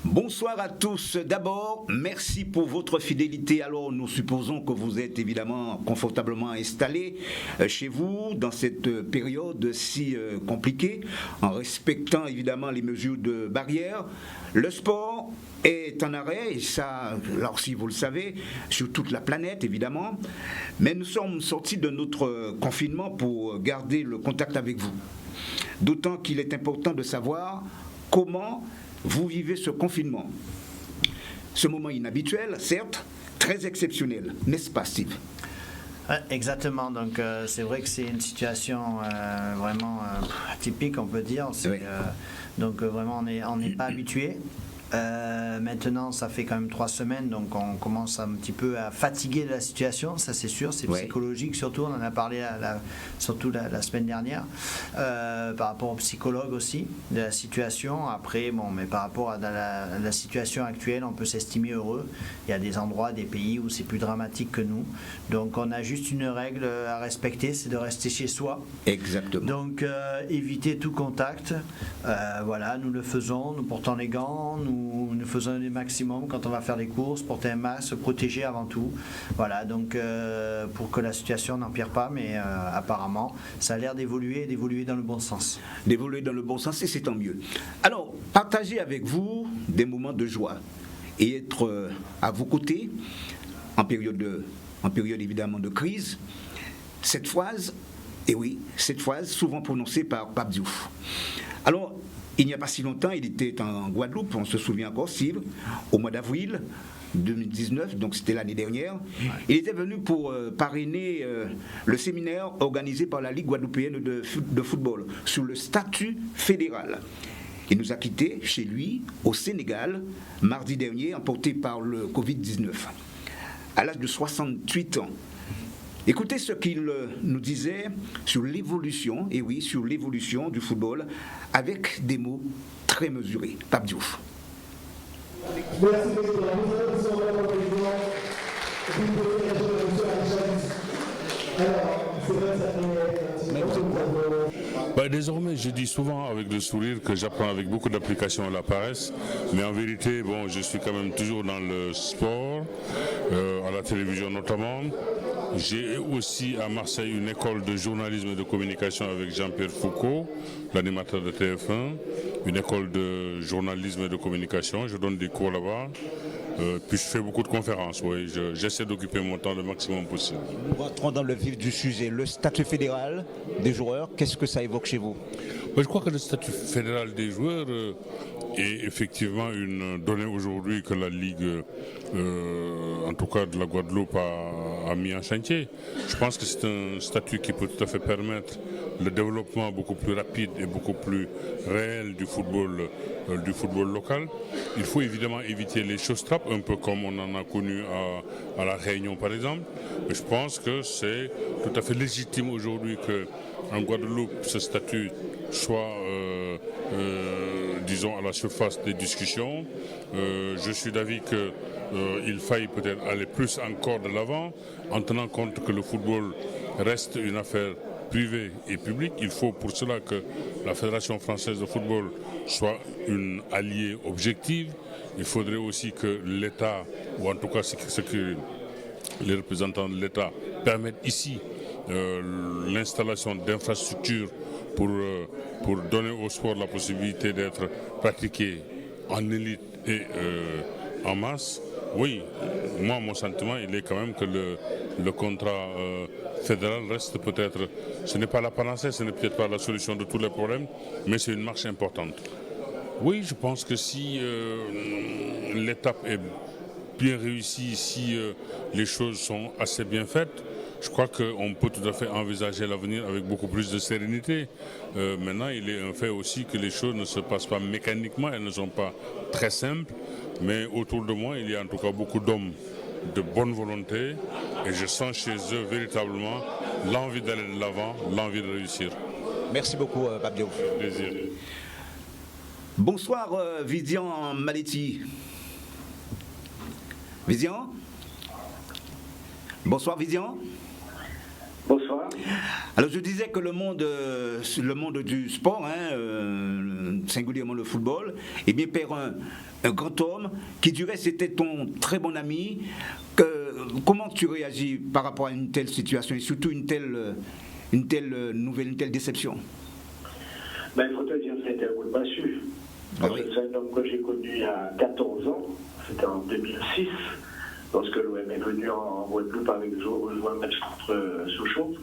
Bonsoir à tous. D'abord, merci pour votre fidélité. Alors, nous supposons que vous êtes évidemment confortablement installés chez vous dans cette période si compliquée, en respectant évidemment les mesures de barrière. Le sport est en arrêt, et ça, alors si vous le savez, sur toute la planète évidemment, mais nous sommes sortis de notre confinement pour garder le contact avec vous. D'autant qu'il est important de savoir comment vous vivez ce confinement. Ce moment inhabituel, certes, très exceptionnel, n'est-ce pas, Steve? Exactement, donc c'est vrai que c'est une situation vraiment atypique, on peut dire. Oui. Donc vraiment, on n'est pas habitué. Maintenant, ça fait quand même 3 semaines, donc on commence un petit peu à fatiguer de la situation, ça c'est sûr, c'est psychologique surtout, on en a parlé surtout la semaine dernière, par rapport aux psychologues aussi, de la situation. Après, bon, mais par rapport à la situation actuelle, on peut s'estimer heureux. Il y a des endroits, des pays où c'est plus dramatique que nous, donc on a juste une règle à respecter, c'est de rester chez soi. Exactement. Donc éviter tout contact, voilà, nous le faisons, nous portons les gants, nous faisons le maximum quand on va faire des courses, porter un masque, se protéger avant tout. Voilà, donc pour que la situation n'empire pas, mais apparemment, ça a l'air d'évoluer dans le bon sens. D'évoluer dans le bon sens, et c'est tant mieux. Alors, partagez avec vous des moments de joie et être à vos côtés en période évidemment de crise. Cette phrase, et oui, cette phrase souvent prononcée par Pape Diouf. Alors, il n'y a pas si longtemps, il était en Guadeloupe, on se souvient encore, Steve, au mois d'avril 2019, donc c'était l'année dernière. Ouais. Il était venu pour parrainer le séminaire organisé par la Ligue guadeloupéenne de football sur le statut fédéral. Il nous a quittés chez lui, au Sénégal, mardi dernier, emporté par le Covid-19, à l'âge de 68 ans. Écoutez ce qu'il nous disait sur l'évolution, et oui, sur l'évolution du football, avec des mots très mesurés. Pape Diouf. Merci, Président. Nous sommes le président. Alors, c'est vrai, ça fait désormais, je dis souvent avec le sourire que j'apprends avec beaucoup d'applications la paresse, mais en vérité, bon, je suis quand même toujours dans le sport, à la télévision notamment. J'ai aussi à Marseille une école de journalisme et de communication avec Jean-Pierre Foucault, l'animateur de TF1, une école de journalisme et de communication. Je donne des cours là-bas, puis je fais beaucoup de conférences. Oui, j'essaie d'occuper mon temps le maximum possible. Nous rentrons dans le vif du sujet. Le statut fédéral des joueurs, qu'est-ce que ça évoque chez vous? Je crois que le statut fédéral des joueurs est effectivement une donnée aujourd'hui que la Ligue, en tout cas de la Guadeloupe, a mis en chantier. Je pense que c'est un statut qui peut tout à fait permettre le développement beaucoup plus rapide et beaucoup plus réel du football local. Il faut évidemment éviter les showstraps, un peu comme on en a connu à La Réunion par exemple. Mais je pense que c'est tout à fait légitime aujourd'hui qu'en Guadeloupe, ce statut soit, disons, à la surface des discussions. Je suis d'avis qu'il faille peut-être aller plus encore de l'avant, en tenant compte que le football reste une affaire privée et publique. Il faut pour cela que la Fédération française de football soit une alliée objective. Il faudrait aussi que l'État, ou en tout cas ce que les représentants de l'État permettent ici l'installation d'infrastructures pour donner au sport la possibilité d'être pratiqué en élite et en masse. Oui, moi mon sentiment il est quand même que le contrat fédéral reste peut-être, ce n'est pas la panacée, ce n'est peut-être pas la solution de tous les problèmes, mais c'est une marche importante. Oui, je pense que si l'étape est bien réussie, si les choses sont assez bien faites, je crois qu'on peut tout à fait envisager l'avenir avec beaucoup plus de sérénité. Maintenant, il est un fait aussi que les choses ne se passent pas mécaniquement, elles ne sont pas très simples, mais autour de moi, il y a en tout cas beaucoup d'hommes de bonne volonté et je sens chez eux véritablement l'envie d'aller de l'avant, l'envie de réussir. Merci beaucoup, Pape Diop. Plaisir. Bonsoir, Vivian Maletti. Vivian? Bonsoir, Vivian. Bonsoir. Alors je disais que le monde du sport, singulièrement le football, eh bien perd un grand homme qui du reste était ton très bon ami. Comment tu réagis par rapport à une telle situation et surtout une telle nouvelle, une telle déception? Ben, il faut te dire que c'était un coup de massue. Ah oui. C'est un homme que j'ai connu il y a 14 ans, c'était en 2006, lorsque l'OM est venu en Guadeloupe avec jouer un match contre Sochaux.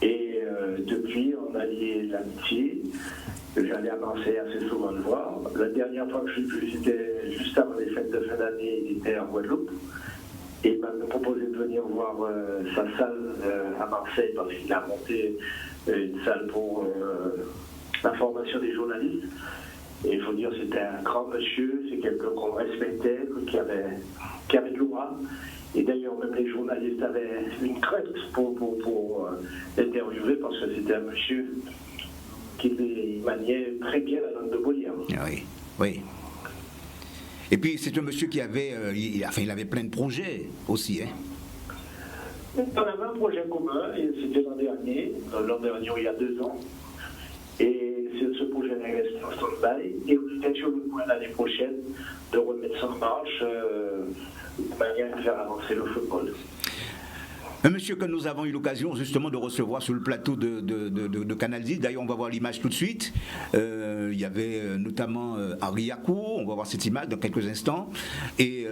Et depuis, on a lié l'amitié. J'allais à Marseille assez souvent le voir. La dernière fois que je suis venu, c'était juste avant les fêtes de fin d'année, il était en Guadeloupe. Et il m'a proposé de venir voir sa salle à Marseille parce qu'il a monté une salle pour la formation des journalistes. Et il faut dire c'était un grand monsieur, c'est quelqu'un qu'on respectait, qui avait de l'aura. Et d'ailleurs même les journalistes avaient une crainte pour l'interviewer parce que c'était un monsieur qui maniait très bien la langue de Molière. Oui, oui. Et puis c'est un monsieur qui avait, il avait plein de projets aussi, hein. On avait un projet commun, et c'était l'an dernier, il y a 2 ans. Et ce projet est resté en stand-by. Et on était sur le point l'année prochaine de remettre ça en marche de manière à faire avancer le football. Un monsieur que nous avons eu l'occasion justement de recevoir sur le plateau de Canal 10. D'ailleurs, on va voir l'image tout de suite. Il y avait notamment Henri Yakou. On va voir cette image dans quelques instants. Et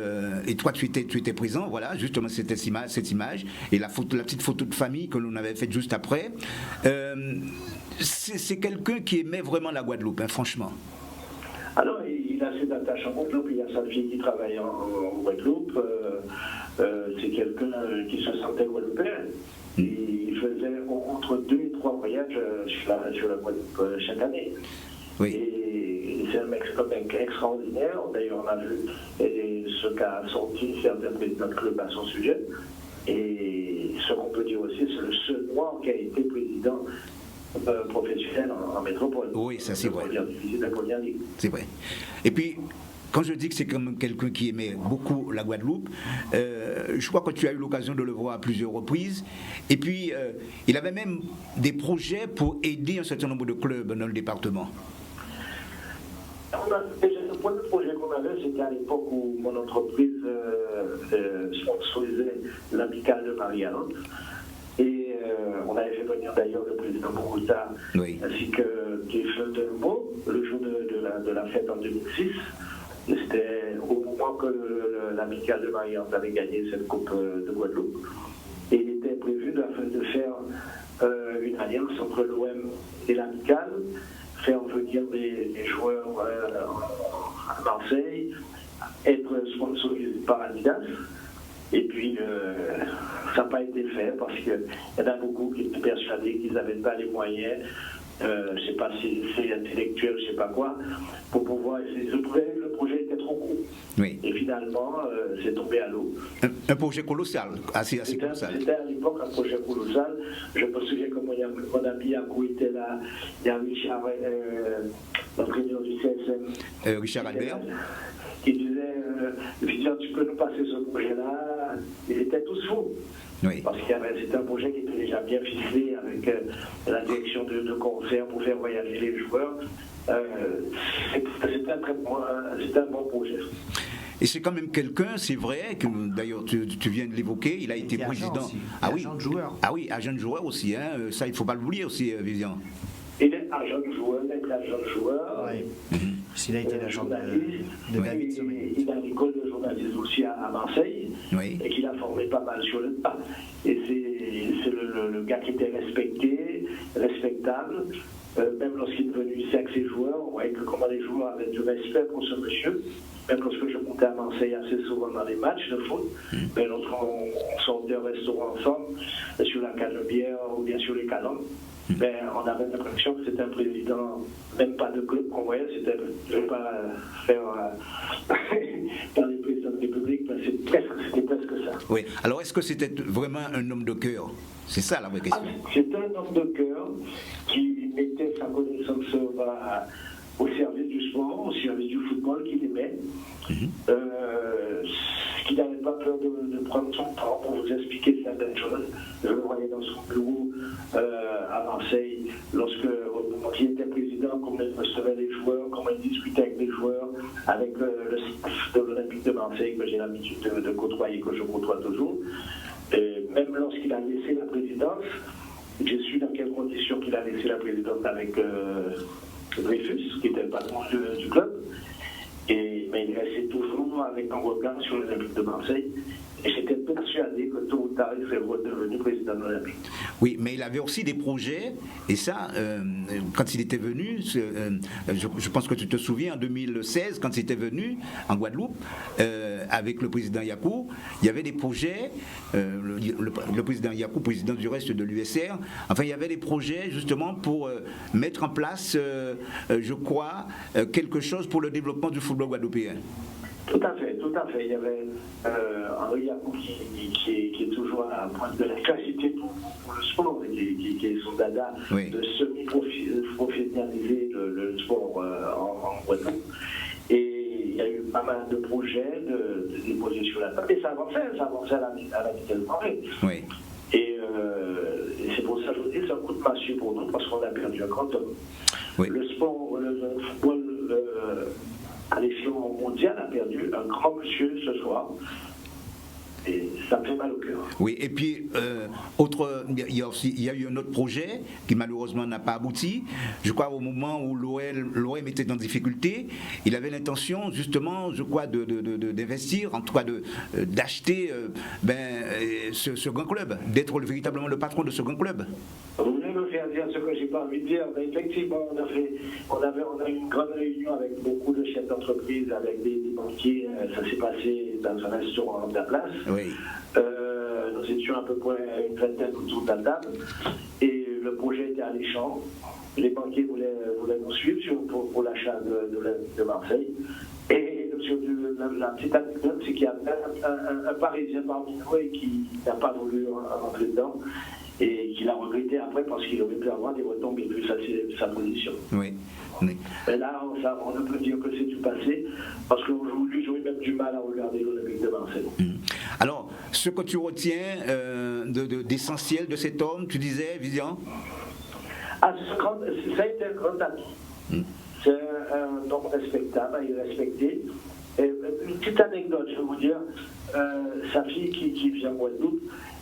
toi, tu étais présent. Voilà, justement, c'était cette image. Et la petite photo de famille que l'on avait faite juste après. C'est quelqu'un qui aimait vraiment la Guadeloupe, hein, franchement. Alors, il a ses attaches en Guadeloupe. Il y a sa fille qui travaille en Guadeloupe. C'est quelqu'un qui se sentait guadeloupéen. Il faisait entre 2 et 3 voyages sur la Guadeloupe chaque année. Oui. Et c'est un mec extraordinaire. D'ailleurs, on a vu ce qu'a sorti certains présidents de club à son sujet. Et ce qu'on peut dire aussi, c'est le seul noir qui a été président professionnel en métropole. Oui, ça c'est vrai. C'est vrai. Et puis, quand je dis que c'est comme quelqu'un qui aimait beaucoup la Guadeloupe, je crois que tu as eu l'occasion de le voir à plusieurs reprises. Et puis, il avait même des projets pour aider un certain nombre de clubs dans le département. Le premier projet qu'on avait, c'était à l'époque où mon entreprise sponsorisait l'amicale de Marie-Alante. Et on avait fait venir d'ailleurs le président Bogota, oui, ainsi que Kefle Delmo, le jour de la fête en 2006. C'était au moment que l'amicale de Marie-Alante avait gagné cette Coupe de Guadeloupe. Et il était prévu de faire une alliance entre l'OM et l'amicale, faire venir des joueurs à Marseille, être sponsorisé par Adidas. Et puis, ça n'a pas été fait parce qu'il y en a beaucoup qui étaient persuadés qu'ils n'avaient pas les moyens, je ne sais pas si c'est intellectuel, je ne sais pas quoi, pour pouvoir essayer. Le projet était trop court. Oui. Et finalement, c'est tombé à l'eau. Un projet colossal, assez colossal. C'était à l'époque un projet colossal. Je me souviens que mon ami Yakou était là, il y a Richard, l'entraîneur du CSM. Richard Albert. Qui disait, tu peux nous passer ce projet-là. Ils étaient tous fous. Oui. Parce que c'était un projet qui était déjà bien ficelé avec la direction de concert pour faire voyager les joueurs. C'était un bon projet. Et c'est quand même quelqu'un, c'est vrai, que d'ailleurs tu viens de l'évoquer, il a été président. Agent de joueur. Ah oui, agent de joueur aussi, hein, ça il ne faut pas l'oublier aussi, Vivian. Il est agent de joueur, il est agent de joueur. Oui. Il a été l'agent de David Sommet. Il a une école de journalisme aussi à Marseille, oui, et qu'il a formé pas mal sur le tas. Et c'est le gars qui était respecté, respectable. Même lorsqu'il est venu ici avec ses joueurs, on voyait que comment les joueurs avaient du respect pour ce monsieur. Même lorsque je montais à Marseille assez souvent dans les matchs de foot, on sortait au restaurant ensemble, sur la Canebière ou bien sur les Calanques. On avait l'impression que c'était un président, même pas de club qu'on voyait, je ne vais pas faire par les présidents de la République, mais c'était presque Oui. Alors, est-ce que c'était vraiment un homme de cœur? C'est ça la vraie question. C'était un homme de cœur qui mettait sa connaissance au service du sport, au service du football qu'il aimait, qui n'avait pas peur de prendre son temps pour vous expliquer certaines choses. Je le voyais dans son bureau à Marseille, il était président, comment il recevait les joueurs, comment il discutait avec les joueurs, avec le staff de l'Olympique de Marseille que j'ai l'habitude de côtoyer, que je côtoie toujours. Et même lorsqu'il a laissé la présidence, j'ai su dans quelles conditions qu'il a laissé la présidence avec Dreyfus, qui était le patron du club. Mais il restait toujours avec un regard sur l'Olympique de Marseille. Et j'étais persuadé que tôt ou tard, il serait redevenu président de l'Olympique. Oui, mais il avait aussi des projets, et ça, quand il était venu, je pense que tu te souviens, en 2016, quand il était venu en Guadeloupe, avec le président Yakou, il y avait des projets, le président Yakou, président du reste de l'USR, enfin, il y avait des projets justement pour mettre en place, je crois, quelque chose pour le développement du football guadeloupéen. Tout à fait, tout à fait. Il y avait Henri Yakou qui est toujours à la pointe de la qualité pour le sport, qui est son dada de semi-professionnaliser le sport en Guadeloupe. Et il y a eu pas mal de projets de déposer sur la table. Et ça avançait à la vitesse grand V. Oui. Et c'est pour ça que je vous dis, c'est un coup de massue pour nous, parce qu'on a perdu un grand homme. Oui. Le sport, le football à l'échelon mondial a perdu un grand monsieur ce soir. Et ça me fait mal au cœur. Oui, et puis, il y a eu un autre projet qui malheureusement n'a pas abouti. Je crois au moment où l'OM était en difficulté, il avait l'intention justement, je crois, d'investir, en tout cas d'acheter ce grand club, d'être véritablement le patron de ce grand club. Vous voulez me faire dire ce que j'ai pas envie de dire, mais effectivement, on a eu une grande réunion avec beaucoup de chefs d'entreprise, avec des banquiers. Ça s'est passé dans un restaurant de la place. Oui. Nous étions à peu près une vingtaine autour de la table et le projet était alléchant. Les banquiers voulaient nous suivre pour l'achat de Marseille. Et la petite anecdote, c'est qu'il y a un Parisien parmi nous et qui n'a pas voulu rentrer dedans et qui l'a regretté après parce qu'il aurait pu avoir des retombées vu sa position. Oui. Oui. Mais là, on ne peut dire que c'est du passé parce qu'aujourd'hui, j'aurais même du mal à regarder l'Olympique de Marseille. Alors, ce que tu retiens d'essentiel de cet homme, tu disais, Vivian? Ça a été un grand ami. C'est un homme respectable, il est respecté. Et une petite anecdote, je vais vous dire, sa fille qui vient en Guadeloupe,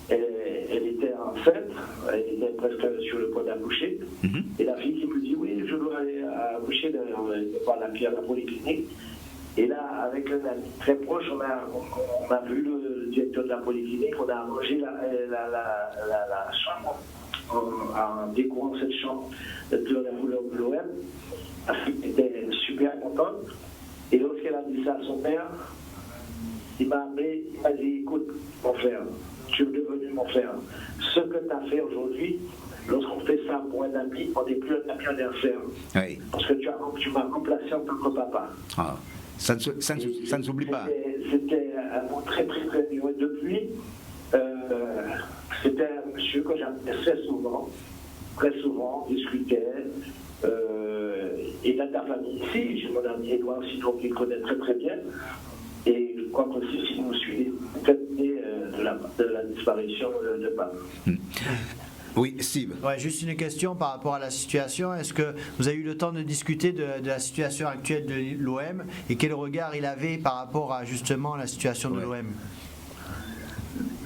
elle était enceinte, elle était presque sur le point d'accoucher. Et la fille qui me dit, oui, je dois aller accoucher par la polyclinique. Et là, avec un ami très proche, on a vu le directeur de la polyclinique, on a arrangé la chambre en décorant cette chambre de la couleur de l'OM. La fille était super contente. Et lorsqu'elle a dit ça à son père, il m'a appelé, il m'a dit, écoute, mon frère, tu es devenu mon frère. Ce que tu as fait aujourd'hui, lorsqu'on fait ça pour un ami, on n'est plus un ami, on est un frère. Oui. Parce que tu m'as remplacé en tant que papa. Ah. Ça ne s'oublie pas. C'était un mot très très très dur. Et depuis, c'était un monsieur que j'appelais très souvent, discutait. Et dans ta famille ici, j'ai mon ami Edouard Sidon qui le connaît très très bien. Et je crois qu'aussi, si nous suivons de la disparition de Pape. Oui, Steve. Ouais, juste une question par rapport à la situation. Est-ce que vous avez eu le temps de discuter de la situation actuelle de l'OM et quel regard il avait par rapport à justement la situation de l'OM?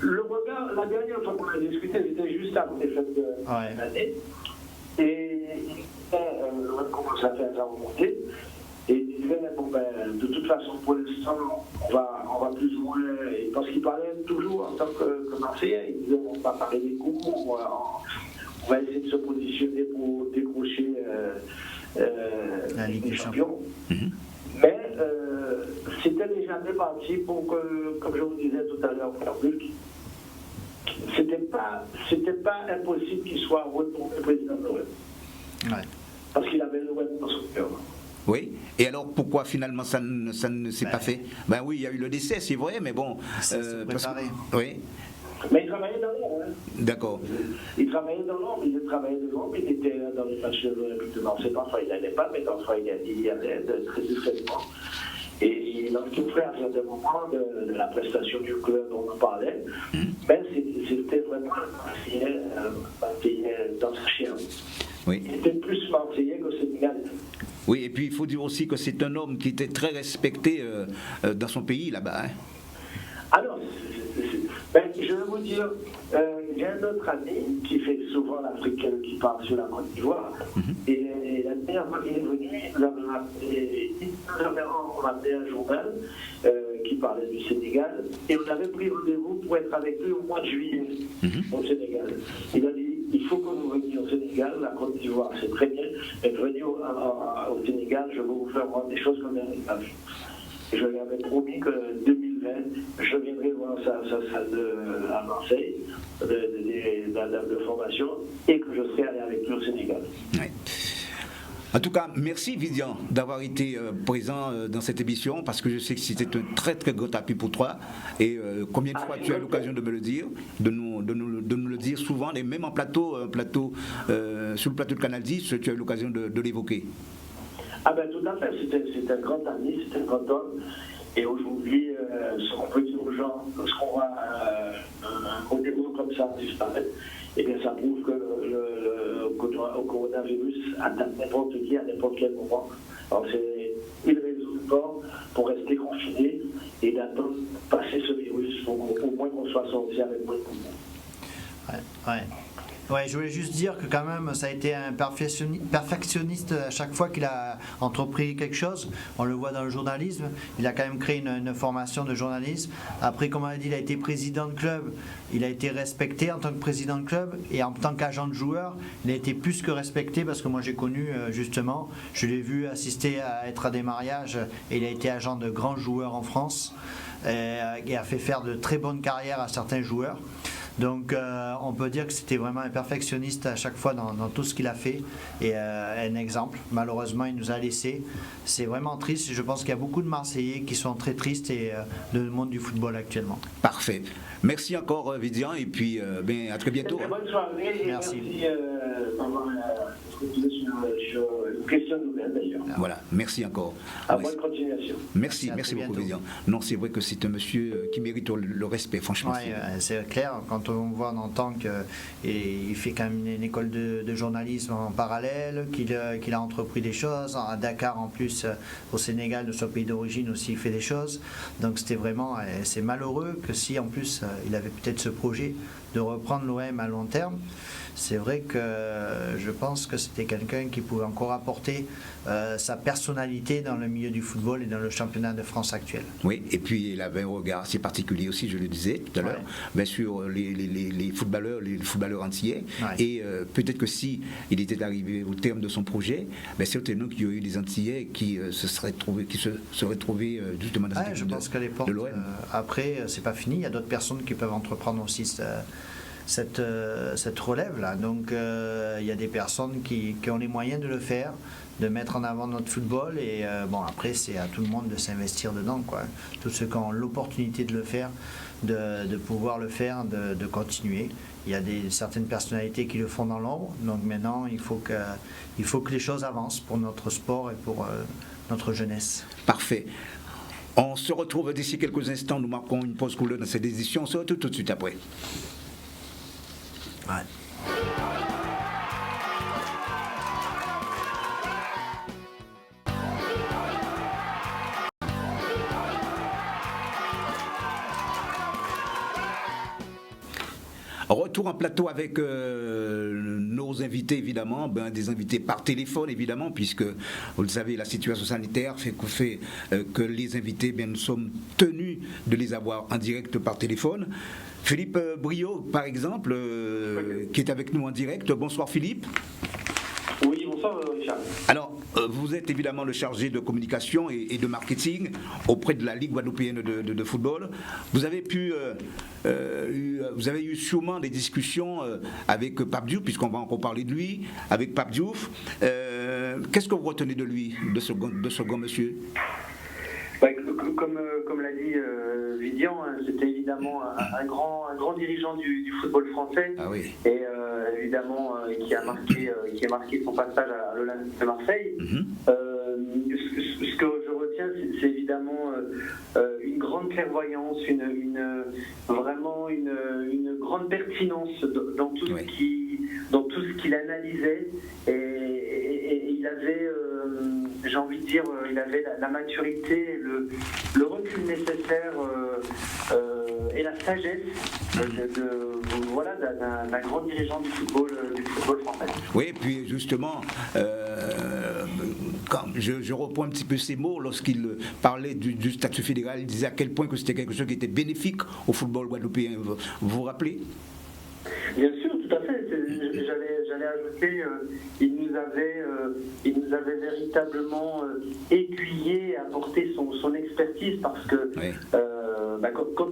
Le regard, la dernière fois qu'on a discuté, c'était juste avant les fêtes de l'année. Et l'OM commence à faire sa remontée. Et il disait, de toute façon, pour l'instant, on va plus ou moins. Parce qu'il parlait toujours en tant que Marseillais. Il disait, on va parler des coups, on va essayer de se positionner pour décrocher la Ligue des Champions. Mais c'était déjà parti pour que, comme je vous disais tout à l'heure, c'était pas impossible qu'il soit retourné président de l'OM. Ouais. Parce qu'il avait l'OM dans son cœur. Oui. Et alors pourquoi finalement ça ne s'est pas fait? Ben oui, il y a eu le décès, c'est vrai, mais bon. Oui. Mais il travaillait dans l'ombre. Hein. D'accord. Il travaillait dans l'ombre, il était dans les matchs de l'Olympique de Marseille. Parfois il n'allait pas, mais parfois il y allait très discrètement. Et il en souffrait à certains moments de la prestation du club dont on parlait. Mais c'était vraiment un Marseillais dans sa chair. Oui. Il était plus Marseillais que Sénégalais. Oui, et puis il faut dire aussi que c'est un homme qui était très respecté dans son pays là-bas. Hein. Alors, je vais vous dire, j'ai un autre ami qui fait souvent l'Afrique, qui parle sur la Côte d'Ivoire. Et la dernière fois qu'il est venu, on a appelé un journal qui parlait du Sénégal. Et on avait pris rendez-vous pour être avec lui au mois de juillet au Sénégal. Il a dit, il faut que vous veniez au Sénégal, la Côte d'Ivoire c'est très bien, mais venez au Sénégal, je vais vous faire voir des choses qu'on n'a pas vues. Et je lui avais promis que 2020, je viendrai voir sa salle à Marseille de formation et que je serai allé avec lui au Sénégal. Oui. En tout cas, merci Vivian d'avoir été présent dans cette émission parce que je sais que c'était un très très gros appui pour toi et combien de fois tu as eu l'occasion de me le dire, de nous le dire souvent et même en plateau, sur le plateau de Canal 10, tu as eu l'occasion de l'évoquer. Ah ben tout à fait, c'est un grand ami, c'est un grand homme. Et aujourd'hui, ce qu'on peut dire aux gens, lorsqu'on voit un rendez-vous comme ça disparaître, eh bien ça prouve que le coronavirus attaque n'importe qui à n'importe quel moment. Alors c'est une raison de force pour rester confiné et d'attendre passer ce virus pour au moins qu'on soit sorti avec moins de mouvement. Ouais, je voulais juste dire que quand même ça a été un perfectionniste à chaque fois qu'il a entrepris quelque chose. On le voit dans le journalisme, il a quand même créé une formation de journalisme. Après, comme on a dit, il a été président de club, il a été respecté en tant que président de club et en tant qu'agent de joueur, il a été plus que respecté parce que moi j'ai connu justement, je l'ai vu assister à être à des mariages et il a été agent de grands joueurs en France et a fait faire de très bonnes carrières à certains joueurs. Donc on peut dire que c'était vraiment un perfectionniste à chaque fois dans tout ce qu'il a fait et un exemple. Malheureusement, il nous a laissé. C'est vraiment triste. Je pense qu'il y a beaucoup de Marseillais qui sont très tristes et le monde du football actuellement. Parfait. Merci encore Vivian et puis à très bientôt. Bonne soirée et merci d'avoir continué sur une question nouvelle d'ailleurs. Voilà, merci encore. Bonne continuation. Merci beaucoup Vivian. Non, c'est vrai que c'est un monsieur qui mérite le respect, franchement. Ouais, c'est clair, quand on voit, on entend qu'il fait quand même une école de journalisme en parallèle, qu'il a entrepris des choses, à Dakar en plus, au Sénégal, de son pays d'origine aussi, il fait des choses. Donc c'était vraiment, c'est malheureux que si en plus il avait peut-être ce projet de reprendre l'OM à long terme. C'est vrai que je pense que c'était quelqu'un qui pouvait encore apporter sa personnalité dans le milieu du football et dans le championnat de France actuel. Oui, et puis il avait un regard assez particulier aussi, je le disais tout à l'heure, bien sûr les footballeurs antillais. Ouais. Et peut-être que si il était arrivé au terme de son projet, certainement qu'il y aurait eu des Antillais qui se seraient trouvés justement dans cette équipe. Je pense qu'à l'époque, après, c'est pas fini. Il y a d'autres personnes qui peuvent entreprendre aussi cette relève-là. Donc il y a des personnes qui ont les moyens de le faire, de mettre en avant notre football et après c'est à tout le monde de s'investir dedans, quoi. Tous ceux qui ont l'opportunité de le faire, de pouvoir le faire, de continuer. Il y a certaines personnalités qui le font dans l'ombre, donc maintenant il faut que les choses avancent pour notre sport et pour notre jeunesse. Parfait. On se retrouve d'ici quelques instants, nous marquons une pause couleur dans cette édition, on se retrouve tout de suite après. Ouais. Retour en plateau avec nos invités évidemment, des invités par téléphone évidemment, puisque vous le savez la situation sanitaire fait que les invités, nous sommes tenus de les avoir en direct par téléphone. Philippe Briot par exemple, qui est avec nous en direct. Bonsoir Philippe. Oui, bonsoir Richard. Alors, vous êtes évidemment le chargé de communication et de marketing auprès de la Ligue guadeloupéenne de football. Vous avez eu sûrement des discussions avec Pape Diouf, puisqu'on va encore parler de lui, avec Pape Diouf. Qu'est-ce que vous retenez de lui, de ce grand monsieur? Comme l'a dit Vidian, c'était évidemment un grand dirigeant du football français. Ah oui. Et évidemment qui a marqué son passage à l'Olympique de Marseille. Ce que je retiens, c'est évidemment une grande clairvoyance, vraiment une grande pertinence dans tout ce qu'il analysait, et il avait, j'ai envie de dire, il avait la maturité, le recul nécessaire et la sagesse d'un grand dirigeant du football français. Oui, puis justement, quand je reprends un petit peu ces mots, lorsqu'il parlait du statut fédéral, il disait à quel point que c'était quelque chose qui était bénéfique au football guadeloupéen. Vous vous rappelez? Bien sûr, tout à fait. J'allais ajouter, il nous avait véritablement aiguillé, apporté son expertise, parce que oui. Quand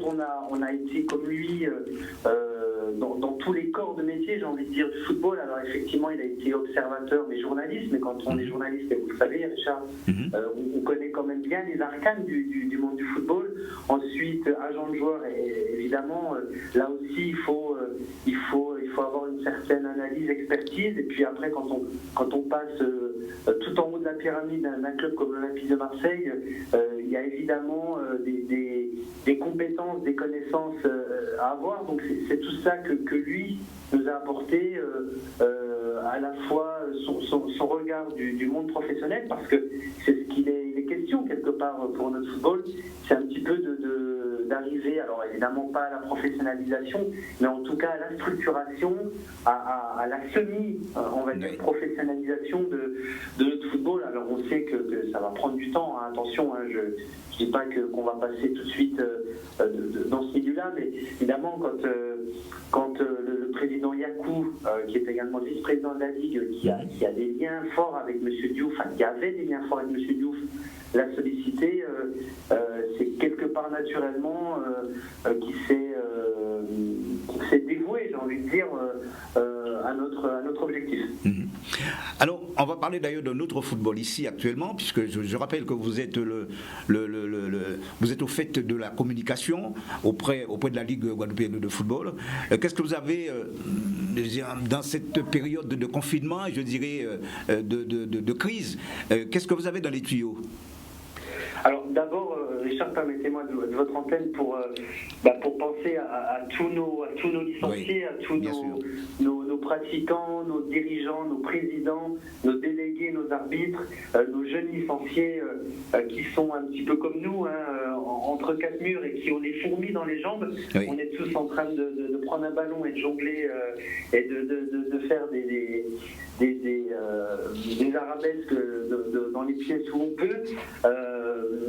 on a été comme lui dans tous les corps de métier, j'ai envie de dire, du football. Alors effectivement, il a été observateur, mais journaliste. Mais quand on est journaliste, et vous le savez, Richard, on connaît quand même bien les arcanes du monde du football. Ensuite, agent de joueur, et évidemment, là aussi, il faut avoir une certaine analyse, expertise. Et puis après, quand on passe tout en haut de la pyramide d'un club comme l'Olympique de Marseille, il y a évidemment des compétences, des connaissances à avoir. Donc c'est tout ça que lui nous a apporté, à la fois son regard du monde professionnel, parce que c'est ce qu'il est question quelque part pour notre football, c'est un petit peu d'arriver, alors évidemment pas à la professionnalisation, mais en tout cas à la structuration, à la on va dire, professionnalisation de notre football. Alors on sait que ça va prendre du temps, hein, attention, hein, je dis pas qu'on va passer tout de suite dans ce milieu-là, mais évidemment quand le président Yakou, qui est également vice-président de la Ligue, qui a des liens forts avec M. Diouf, enfin qui avait des liens forts avec M. Diouf, l'a sollicité, c'est quelque part naturellement qui s'est dévoué, j'ai envie de dire, à notre objectif. Alors, on va parler d'ailleurs d'un autre football ici actuellement, puisque je rappelle que vous êtes vous êtes au fait de la communication auprès de la Ligue guadeloupéenne de football. Qu'est-ce que vous avez dans cette période de confinement, je dirais de crise, qu'est-ce que vous avez dans les tuyaux? Alors d'abord, Richard, permettez-moi de votre antenne pour penser à tous nos licenciés, à tous nos pratiquants, nos dirigeants, nos présidents, nos délégués, nos arbitres, nos jeunes licenciés qui sont un petit peu comme nous, hein, entre quatre murs, et qui ont des fourmis dans les jambes. Oui. On est tous en train de prendre un ballon et de jongler et de faire des arabesques dans les pièces où on peut.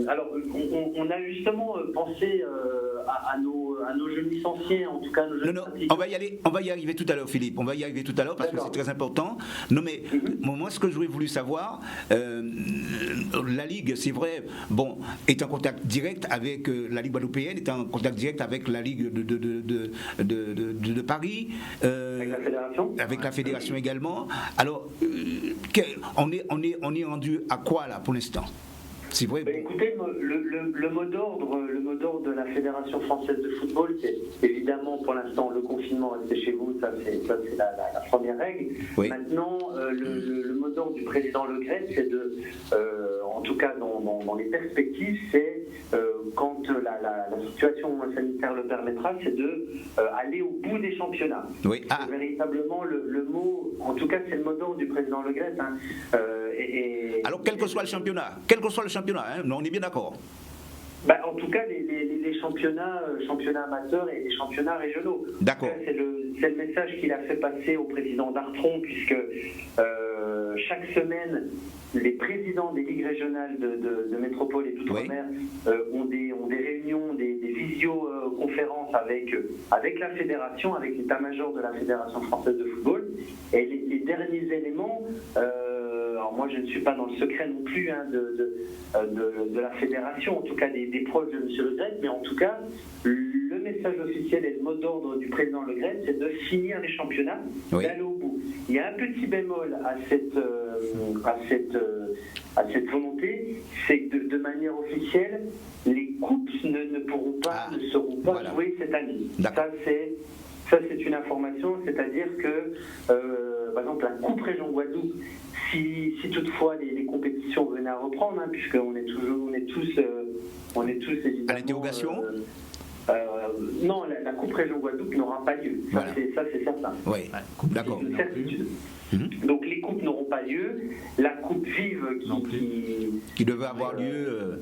Alors, on a justement pensé à nos jeunes licenciés, en tout cas nos jeunes pratiquants. On va y arriver tout à l'heure, Philippe. On va y arriver tout à l'heure parce que c'est très important. Non, mais moi, ce que j'aurais voulu savoir, la Ligue, c'est vrai, est en contact direct avec la Ligue guadeloupéenne, est en contact direct avec la Ligue de Paris, avec la fédération également. Alors, on est rendu à quoi là pour l'instant? C'est vrai. Écoutez, le mot d'ordre de la Fédération française de football, c'est évidemment pour l'instant le confinement, restez chez vous, ça c'est la première règle. Oui. Maintenant, le mot d'ordre du président Le Gret, c'est en tout cas dans les perspectives, c'est quand la situation sanitaire le permettra, c'est aller au bout des championnats. Oui. C'est véritablement le mot, en tout cas c'est le mot d'ordre du président Le Gret. Hein, alors quel que soit le championnat, hein, on est bien d'accord. En tout cas, les championnats amateurs et les championnats régionaux. D'accord. C'est le message qu'il a fait passer au président Dartron, puisque chaque semaine, les présidents des ligues régionales de métropole et d'outre-mer ont des réunions, des visioconférences avec la fédération, avec l'état-major de la Fédération française de football. Et les derniers éléments, alors moi je ne suis pas dans le secret non plus, hein, de la fédération, en tout cas des proches de M. Le Gret, mais en tout cas le message officiel et le mot d'ordre du président Le Gret, c'est de finir les championnats, d'aller au bout. Il y a un petit bémol à cette volonté, c'est que de manière officielle, les coupes ne seront pas jouées cette année. Ça, c'est une information, c'est-à-dire que, par exemple, la Coupe Région Guadeloupe, si toutefois les compétitions venaient à reprendre, puisqu'on est tous évidemment... À l'interrogation non, la Coupe Région Guadeloupe n'aura pas lieu. Ça, c'est certain. Oui, d'accord. C'est une certitude. Donc les coupes n'auront pas lieu. La coupe vive qui devait avoir lieu,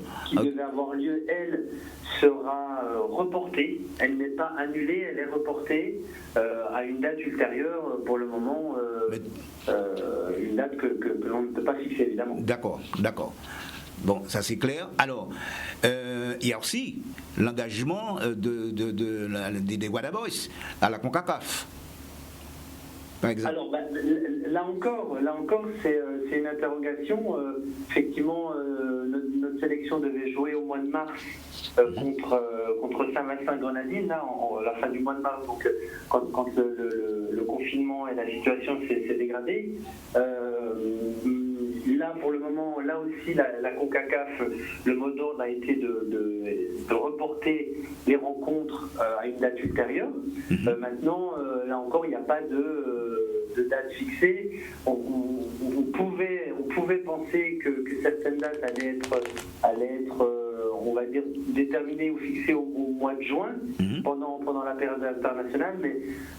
elle sera reportée. Elle n'est pas annulée, elle est reportée à une date ultérieure. Pour le moment, une date que l'on ne peut pas fixer évidemment. D'accord. Bon, ça c'est clair. Alors, il y a aussi l'engagement des Guada Boys à la CONCACAF. Par exemple. Alors, là encore, c'est une interrogation. Effectivement, notre sélection devait jouer au mois de mars contre Saint-Vincent-Grenadines, là, la fin du mois de mars, donc quand le confinement et la situation s'est dégradée. Là, pour le moment, là aussi, la CONCACAF, le mot d'ordre a été de reporter les rencontres à une date ultérieure. Maintenant, là encore, il n'y a pas de date fixée. On pouvait penser que certaines dates allaient être on va dire, déterminées ou fixées au mois de juin, pendant la période internationale, mais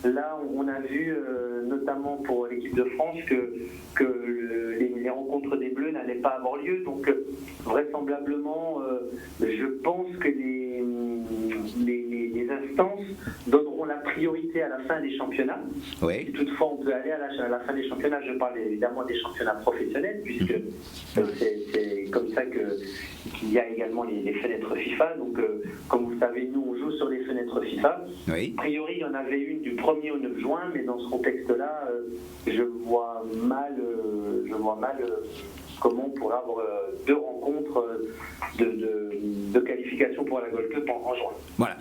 là, on a vu, notamment pour l'équipe de France, que les rencontres des Bleus n'allaient pas avoir lieu, donc vraisemblablement, je pense que les instances donneront la priorité à la fin des championnats. Oui. Si toutefois on peut aller à la fin des championnats, je parle évidemment des championnats professionnels, puisque c'est comme ça qu'il y a également les fenêtres FIFA. Donc, comme vous le savez, nous on joue sur les fenêtres FIFA. Oui. A priori, il y en avait une du 1er au 9 juin, mais dans ce contexte-là, je vois mal comment on pourrait avoir deux rencontres de qualification pour la Gold Cup en juin. Voilà.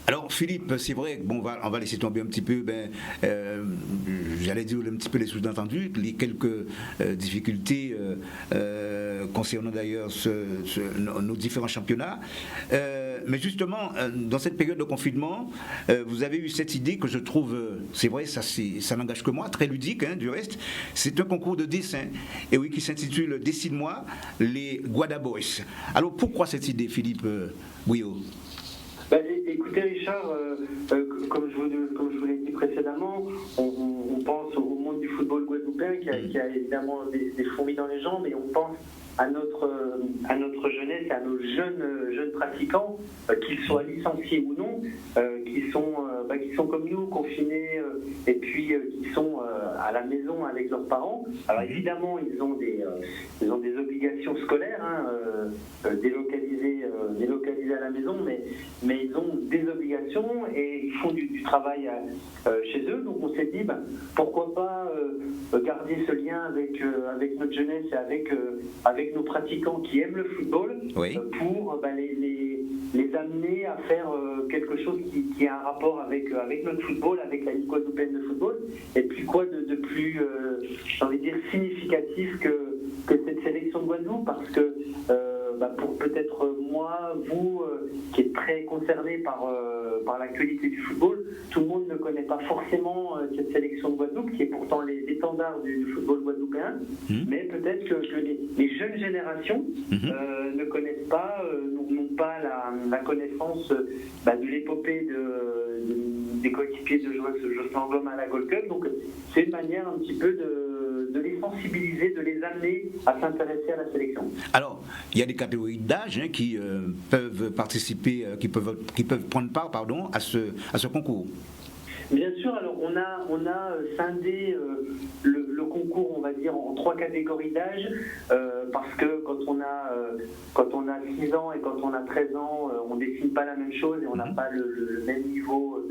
Alors Philippe, c'est vrai, bon, on va laisser tomber un petit peu, j'allais dire un petit peu les sous-entendus, les quelques difficultés concernant d'ailleurs nos différents championnats. Mais justement, dans cette période de confinement, vous avez eu cette idée que je trouve, c'est vrai, ça n'engage que moi, très ludique, du reste, c'est un concours de dessin, et oui, qui s'intitule Dessine-moi les Guada Boys. Alors pourquoi cette idée, Philippe Bouillot? Écoutez Richard, comme je vous l'ai dit précédemment, on pense au monde du football guadeloupéen qui a évidemment des fourmis dans les jambes, et on pense à notre jeunesse, à nos jeunes pratiquants, qu'ils soient licenciés ou non, qui sont comme nous, confinés, et puis qui sont à la maison avec leurs parents. Alors évidemment, ils ont des obligations scolaires, délocalisées à la maison, mais ils ont des obligations et ils font du travail chez eux. Donc on s'est dit, pourquoi pas garder ce lien avec notre jeunesse et avec nos pratiquants qui aiment le football, oui, pour les amener à faire quelque chose qui a un rapport avec notre football, avec la Ligue guadeloupéenne de football. Et puis quoi de plus, j'ai envie de dire, significatif que cette sélection de Guadeloupe, parce que pour peut-être moi, vous, qui êtes très concerné par l'actualité du football, tout le monde ne connaît pas forcément cette sélection de Guadeloupe, qui est pourtant l'étendard du football guadeloupéen, mais peut-être que les jeunes générations ne connaissent pas, n'ont pas la connaissance de l'épopée des coéquipiers de Jocelyn Gomme à la Gold Cup. Donc c'est une manière un petit peu de les sensibiliser, de les amener à s'intéresser à la sélection. Alors, il y a des catégories d'âge qui peuvent participer, qui peuvent prendre part, à ce concours. Bien sûr, alors on a scindé le concours, on va dire, en 3 catégories d'âge, parce que quand on a 6 ans et quand on a 13 ans, on dessine pas la même chose et on n'a pas le même niveau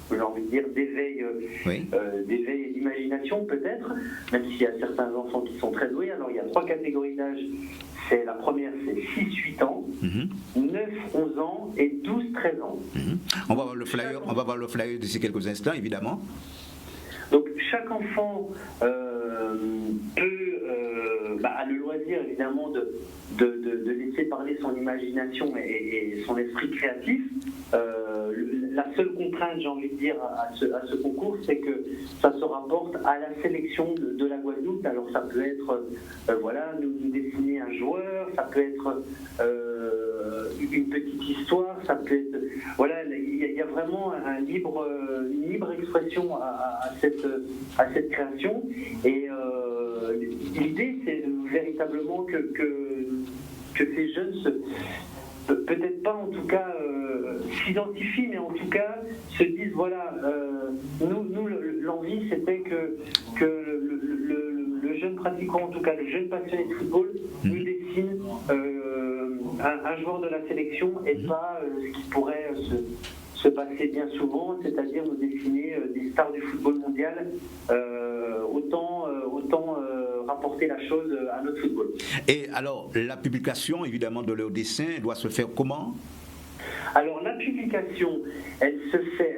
j'ai envie de dire, d'éveil et d'imagination peut-être, même s'il y a certains enfants qui sont très doués. Alors il y a 3 catégories d'âge. La première, c'est 6-8 ans, 9-11 ans et 12-13 ans. On va voir le flyer d'ici quelques instants, évidemment. Donc chaque enfant a le loisir évidemment de laisser parler son imagination et son esprit créatif. La seule contrainte, j'ai envie de dire, à ce concours, c'est que ça se rapporte à la sélection de la Guadeloupe. Alors ça peut être, nous dessiner un joueur, ça peut être une petite histoire, ça peut être, il y a vraiment une libre expression à cette création. Et l'idée, c'est véritablement que ces jeunes peut-être pas en tout cas s'identifient, mais en tout cas se disent nous l'envie c'était que le jeune pratiquant, en tout cas le jeune passionné de football, nous dessine un joueur de la sélection et pas ce qui pourrait se passer bien souvent, c'est-à-dire nous dessiner des stars du football mondial, autant rapporter la chose à notre football. Et alors, la publication, évidemment, de leurs dessins doit se faire comment ? Alors, la publication, elle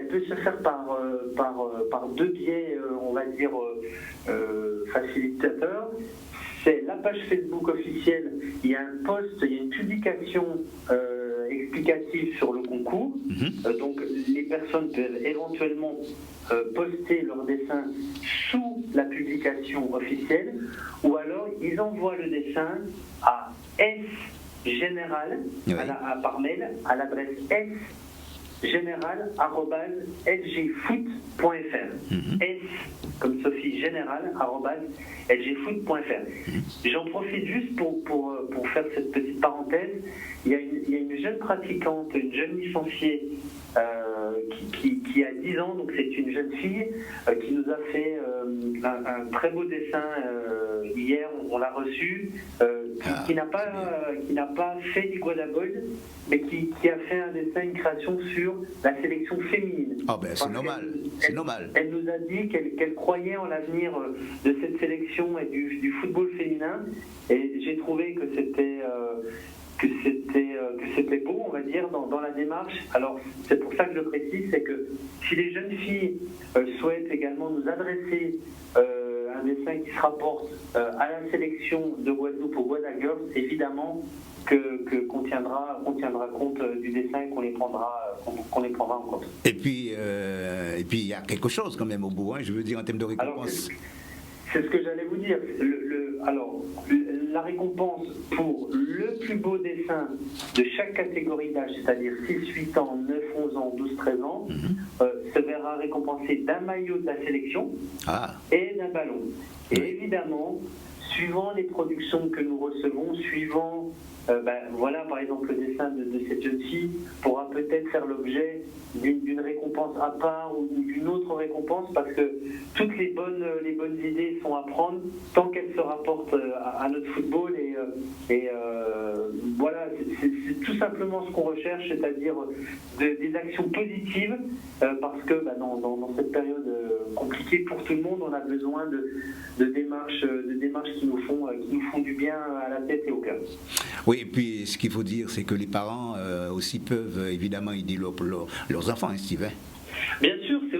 peut se faire par deux biais, on va dire, facilitateurs. C'est la page Facebook officielle, il y a un post, il y a une publication explicative sur le concours. Donc les personnes peuvent éventuellement poster leurs dessins sous la publication officielle, ou alors ils envoient le dessin à sgénéral, par mail, à l'adresse sgénéral@lgfoot.fr. S comme Sophie, général@lgfoot.fr. J'en profite juste pour faire cette petite parenthèse. Il y a une jeune pratiquante, une jeune licenciée qui a 10 ans, donc c'est une jeune fille qui nous a fait un très beau dessin hier, on l'a reçu, qui n'a pas fait d'Iguadagold, mais qui a fait un dessin, une création sur la sélection féminine. C'est normal. Elle nous a dit qu'elle croyait en l'avenir de cette sélection et du football féminin, et j'ai trouvé que c'était beau, on va dire, dans la démarche. Alors, c'est pour ça que je précise, c'est que si les jeunes filles souhaitent également nous adresser un dessin qui se rapporte à la sélection de Guadeloupe au Guadagirls, évidemment qu'on tiendra compte du dessin et qu'on les prendra en compte. Et puis il y a quelque chose quand même au bout, je veux dire, en termes de récompense. Alors, c'est ce que j'allais vous dire. La récompense pour le plus beau dessin de chaque catégorie d'âge, c'est-à-dire 6, 8 ans, 9, 11 ans, 12, 13 ans, se verra récompensé d'un maillot de la sélection et d'un ballon. Et évidemment, suivant les productions que nous recevons, suivant par exemple le dessin de cette jeune fille pourra peut-être faire l'objet d'une récompense à part ou d'une autre récompense, parce que toutes les bonnes idées sont à prendre tant qu'elles se rapportent à notre football, et c'est tout simplement ce qu'on recherche, c'est-à-dire des actions positives, parce que dans cette période compliquée pour tout le monde, on a besoin de démarches qui nous font du bien à la tête et au cœur. Oui, et puis ce qu'il faut dire, c'est que les parents aussi peuvent évidemment aider leurs enfants, Steve. Bien sûr, c'est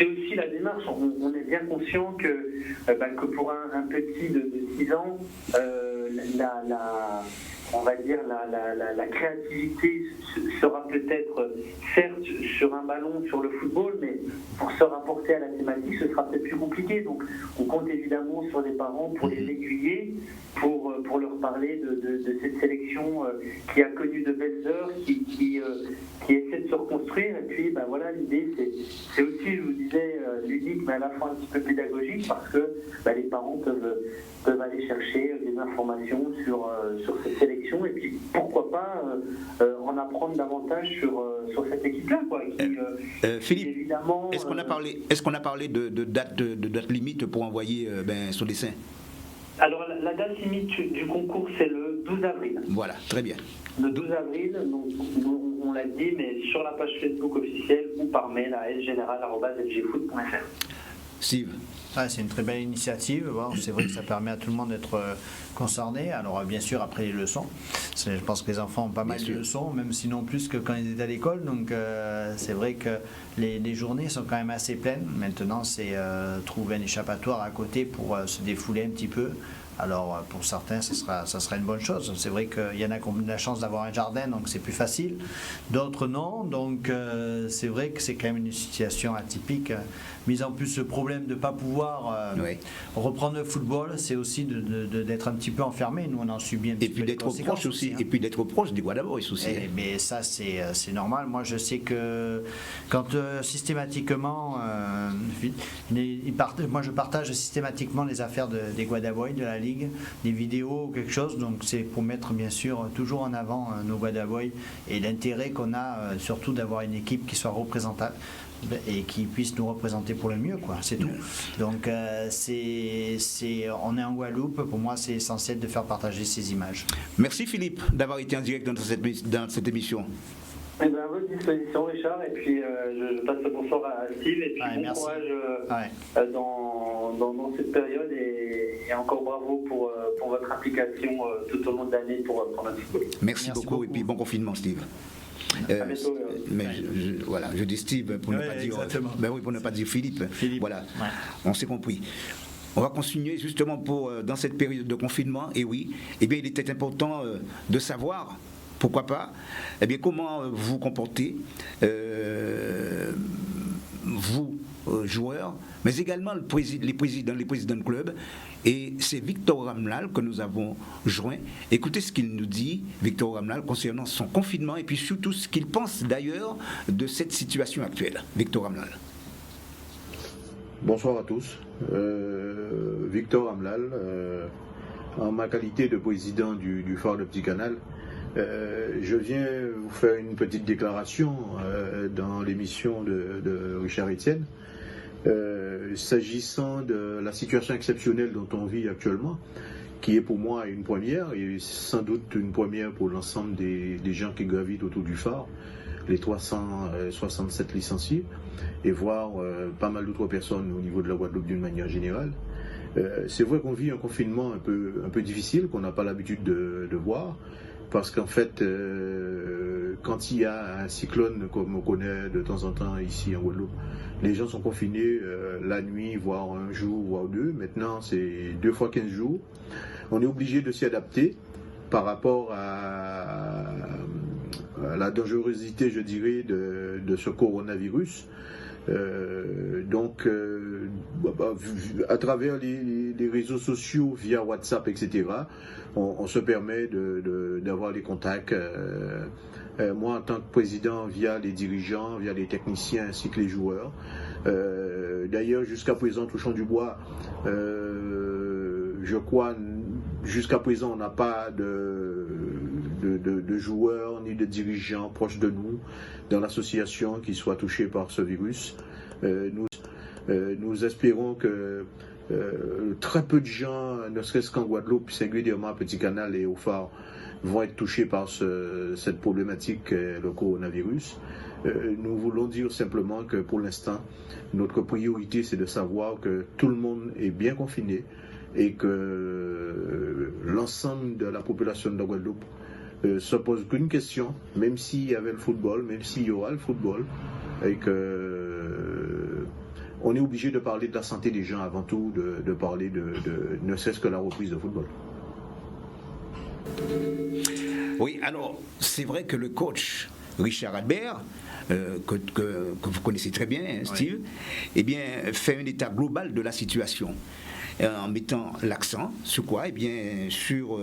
aussi la démarche. On est bien conscient que pour un petit de 6 ans, on va dire la créativité sera peut-être certes sur un ballon, sur le football, mais pour se rapporter à la thématique, ce sera peut-être plus compliqué. Donc on compte évidemment sur les parents pour les aiguiller, pour leur parler de cette sélection qui a connu de belles heures, qui essaie de se reconstruire. Et puis l'idée c'est aussi, je vous disais, ludique, mais à la fois un petit peu pédagogique, parce que les parents peuvent aller chercher des informations sur cette sélection, et puis pourquoi pas en apprendre davantage sur cette équipe-là, Philippe, évidemment, est-ce qu'on a parlé de date limite pour envoyer son dessin? Alors la date limite du concours, c'est le 12 avril. Voilà, très bien. Le 12 avril, donc, on l'a dit, mais sur la page Facebook officielle ou par mail à sgénéral@lgfoot.fr. Steve. C'est une très belle initiative. Bon, c'est vrai que ça permet à tout le monde d'être concerné. Alors bien sûr, après les leçons, je pense que les enfants ont pas mal de leçons, même sinon plus que quand ils étaient à l'école. Donc c'est vrai que les journées sont quand même assez pleines. Maintenant, c'est trouver un échappatoire à côté pour se défouler un petit peu. Alors pour certains, ça sera une bonne chose. C'est vrai qu'il y en a qui ont la chance d'avoir un jardin, donc c'est plus facile. D'autres non. Donc c'est vrai que c'est quand même une situation atypique. Mis en plus ce problème de ne pas pouvoir reprendre le football, c'est aussi d'être un petit peu enfermé. Nous, on en subit un petit peu. Et puis d'être proche aussi. Et puis d'être proche des Guadaboys aussi. Mais ça, c'est normal. Moi, je sais que quand systématiquement, moi je partage systématiquement les affaires des Guadaboys, de la Ligue, des vidéos ou quelque chose, donc c'est pour mettre bien sûr toujours en avant nos Guadaboys et l'intérêt qu'on a surtout d'avoir une équipe qui soit représentable et qui puisse nous représenter pour le mieux, quoi, c'est tout. Donc on est en Guadeloupe, pour moi c'est essentiel de faire partager ces images. Merci Philippe d'avoir été en direct dans cette émission. À votre disposition, Richard, et puis je passe le bonsoir à Steve, et puis bon courage dans cette période, et encore bravo pour votre implication tout au long de l'année pour notre football. Merci beaucoup, et puis bon confinement, Steve. À bientôt. Mais je dis Steve pour ne pas dire. Pour ne pas dire Philippe. Voilà, on s'est compris. On va continuer justement dans cette période de confinement. Et oui, il était important de savoir. Pourquoi pas? Comment vous comportez, vous, joueurs, mais également les présidents de club. Et c'est Victor Ramlal que nous avons joint. Écoutez ce qu'il nous dit, Victor Ramlal, concernant son confinement et puis surtout ce qu'il pense d'ailleurs de cette situation actuelle. Victor Ramlal. Bonsoir à tous. Victor Ramlal, en ma qualité de président du Phare de Petit Canal, je viens vous faire une petite déclaration dans l'émission de Richard Etienne, s'agissant de la situation exceptionnelle dont on vit actuellement, qui est pour moi une première, et sans doute une première pour l'ensemble des gens qui gravitent autour du phare, les 367 licenciés, et voire pas mal d'autres personnes au niveau de la Guadeloupe d'une manière générale. C'est vrai qu'on vit un confinement un peu difficile, qu'on n'a pas l'habitude de voir, parce qu'en fait, quand il y a un cyclone comme on connaît de temps en temps ici en Guadeloupe, les gens sont confinés la nuit, voire un jour, voire deux. Maintenant, c'est 2 fois 15 jours. On est obligé de s'y adapter par rapport à la dangerosité, je dirais, de ce coronavirus. Donc, à travers les réseaux sociaux, via WhatsApp, etc., on se permet d'avoir des contacts. Moi, en tant que président, via les dirigeants, via les techniciens ainsi que les joueurs. D'ailleurs, jusqu'à présent, touchons du bois, je crois, jusqu'à présent, on n'a pas de joueurs ni de dirigeants proches de nous dans l'association qui soient touchés par ce virus. Nous espérons que très peu de gens, ne serait-ce qu'en Guadeloupe, singulièrement à Petit Canal et au Phare, vont être touchés par cette problématique, le coronavirus. Nous voulons dire simplement que pour l'instant, notre priorité, c'est de savoir que tout le monde est bien confiné et que l'ensemble de la population de la Guadeloupe se pose qu'une question, même s'il y avait le football, même s'il y aura le football, et que on est obligé de parler de la santé des gens avant tout, de parler de ne serait-ce que la reprise de football. Oui, alors c'est vrai que le coach Richard Albert, que vous connaissez très bien, hein, Steve, fait un état global de la situation. En mettant l'accent sur quoi? Sur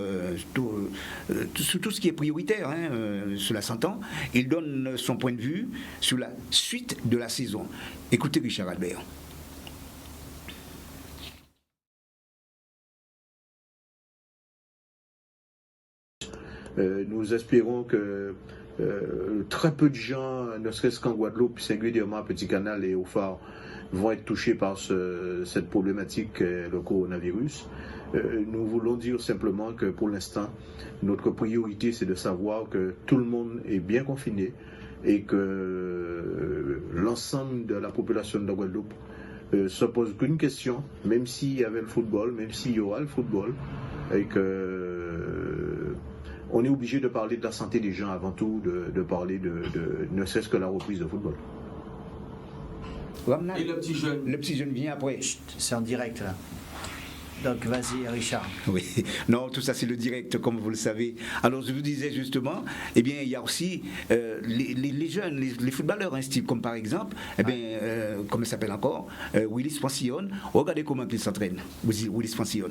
tout ce qui est prioritaire, cela s'entend. Il donne son point de vue sur la suite de la saison. Écoutez Richard Albert. Nous espérons que très peu de gens, ne serait-ce qu'en Guadeloupe, singulièrement à Petit Canal et au Phare, vont être touchés par cette problématique, le coronavirus. Nous voulons dire simplement que pour l'instant, notre priorité, c'est de savoir que tout le monde est bien confiné et que l'ensemble de la population de la Guadeloupe se pose qu'une question, même s'il y avait le football, même s'il y aura le football, et que on est obligé de parler de la santé des gens avant tout, de parler de ne serait-ce que la reprise de football. Et le petit jeune vient après. Chut, c'est en direct là. Donc vas-y Richard. Oui, non, tout ça c'est le direct, comme vous le savez. Alors je vous disais justement, eh bien il y a aussi les jeunes, les footballeurs instits, comme par exemple, eh bien, comment il s'appelle encore, Willis Francillon. Regardez comment il s'entraîne, Willis Francillon.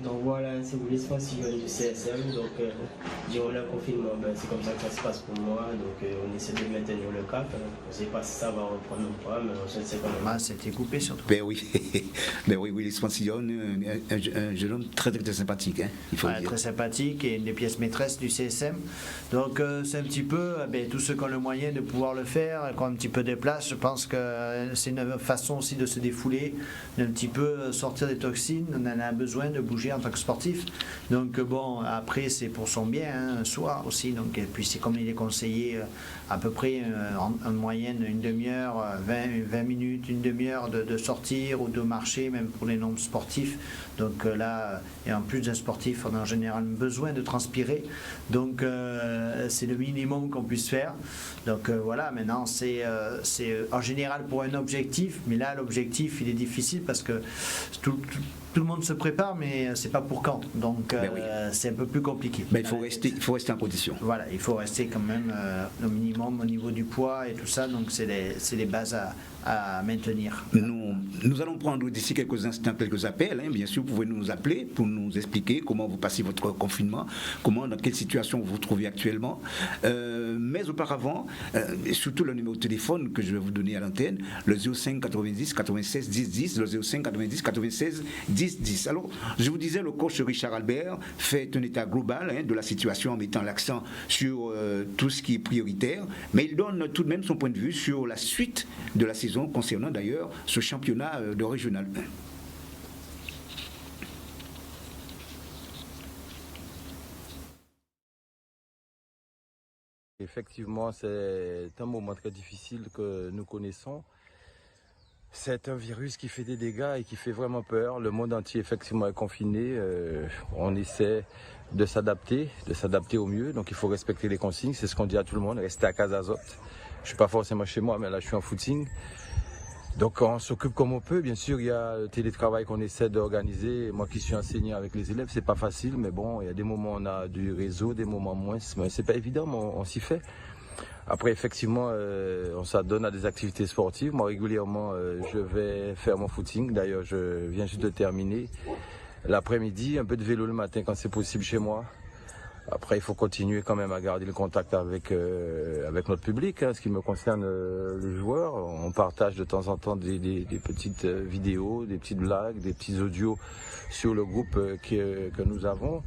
Donc voilà, c'est Willis Francillon du CSM. Donc durant le confinement, c'est comme ça que ça se passe pour moi. Donc on essaie de maintenir le cap. On ne sait pas si ça va reprendre ou pas, mais on sait quand même. Ah, c'était coupé surtout. Ben oui, Willis Francillon, un jeune homme très très sympathique, hein, il faut le dire. Très sympathique et une des pièces maîtresses du CSM. Donc c'est un petit peu, tous ceux qui ont le moyen de pouvoir le faire, qui ont un petit peu des places, je pense que c'est une façon aussi de se défouler, d'un petit peu sortir des toxines. On en a besoin de bouger en tant que sportif. Donc bon, après c'est pour son bien, hein, un soir aussi. Donc, et puis c'est comme il est conseillé à peu près en moyenne une demi-heure, 20 minutes, une demi-heure de sortir ou de marcher, même pour les non-sportifs. Donc là, et en plus d'un sportif, on a en général besoin de transpirer. Donc c'est le minimum qu'on puisse faire. Donc voilà, maintenant c'est en général pour un objectif, mais là l'objectif il est difficile parce que tout le monde se prépare, mais c'est pas pour quand. Donc oui, c'est un peu plus compliqué. Mais il faut rester en condition. Voilà, il faut rester quand même au minimum au niveau du poids et tout ça. Donc c'est les bases à maintenir. Nous allons prendre d'ici quelques instants quelques appels. Hein. Bien sûr, vous pouvez nous appeler pour nous expliquer comment vous passez votre confinement, dans quelle situation vous vous trouvez actuellement. Mais auparavant, surtout le numéro de téléphone que je vais vous donner à l'antenne, le 05 90 96 10 10, le 05 90 96 10 10. Alors, je vous disais, le coach Richard Albert fait un état global de la situation en mettant l'accent sur tout ce qui est prioritaire, mais il donne tout de même son point de vue sur la suite de la saison concernant d'ailleurs ce championnat de Régional 1. Effectivement, c'est un moment très difficile que nous connaissons. C'est un virus qui fait des dégâts et qui fait vraiment peur. Le monde entier effectivement est confiné. On essaie de s'adapter au mieux. Donc il faut respecter les consignes. C'est ce qu'on dit à tout le monde. Rester à Casa Azote. Je ne suis pas forcément chez moi, mais là je suis en footing. Donc on s'occupe comme on peut. Bien sûr, il y a le télétravail qu'on essaie d'organiser. Moi qui suis enseignant avec les élèves, c'est pas facile, mais bon, il y a des moments où on a du réseau, des moments moins. Mais c'est pas évident, mais on s'y fait. Après, effectivement, on s'adonne à des activités sportives. Moi, régulièrement, je vais faire mon footing. D'ailleurs, je viens juste de terminer. L'après-midi, un peu de vélo le matin quand c'est possible chez moi. Après, il faut continuer quand même à garder le contact avec notre public. Hein. Ce qui me concerne, les joueurs, on partage de temps en temps des petites vidéos, des petites blagues, des petits audios sur le groupe que nous avons.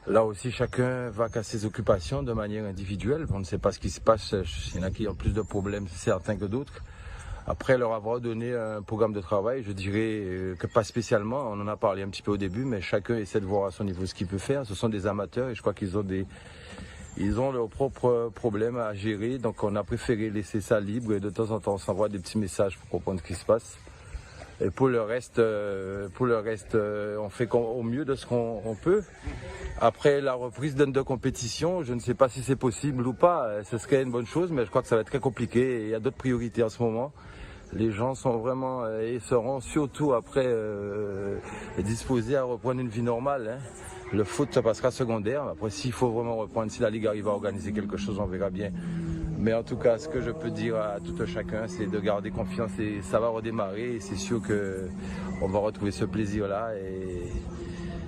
Là aussi, chacun va qu'à ses occupations de manière individuelle. On ne sait pas ce qui se passe. Il y en a qui ont plus de problèmes, certains que d'autres. Après leur avoir donné un programme de travail, je dirais que pas spécialement. On en a parlé un petit peu au début, mais chacun essaie de voir à son niveau ce qu'il peut faire. Ce sont des amateurs et je crois qu'ils ont leurs propres problèmes à gérer. Donc on a préféré laisser ça libre et de temps en temps on s'envoie des petits messages pour comprendre ce qui se passe. Et pour le reste, on fait au mieux de ce qu'on peut. Après la reprise de compétition, je ne sais pas si c'est possible ou pas. Ce serait une bonne chose, mais je crois que ça va être très compliqué. Et il y a d'autres priorités en ce moment. Les gens sont vraiment et seront surtout après disposés à reprendre une vie normale. Le foot, ça passera secondaire. Après, s'il faut vraiment reprendre, si la Ligue arrive à organiser quelque chose, on verra bien. Mais en tout cas, ce que je peux dire à tout un chacun, c'est de garder confiance et ça va redémarrer. Et c'est sûr qu'on va retrouver ce plaisir-là. Et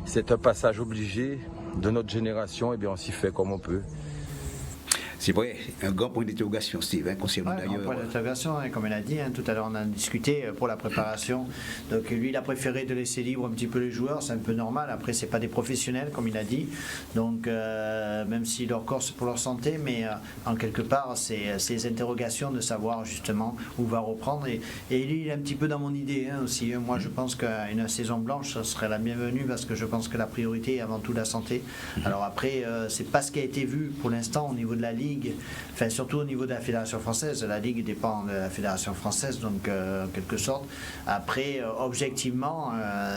c'est un passage obligé de notre génération. Et bien, on s'y fait comme on peut. C'est vrai, un grand point d'interrogation, Steve, concernant d'ailleurs. Un point d'interrogation, comme elle a dit, tout à l'heure on a discuté pour la préparation. Donc lui, il a préféré de laisser libre un petit peu les joueurs, c'est un peu normal. Après, c'est pas des professionnels, comme il a dit. Donc, même si leur corps c'est pour leur santé, mais en quelque part, c'est ces interrogations de savoir justement où va reprendre. Et lui, il est un petit peu dans mon idée aussi. Moi, je pense qu'une saison blanche, ça serait la bienvenue parce que je pense que la priorité est avant tout la santé. Alors après, c'est pas ce qui a été vu pour l'instant au niveau de la Ligue. Enfin, surtout au niveau de la Fédération française. La Ligue dépend de la Fédération française, donc en quelque sorte. Après, objectivement,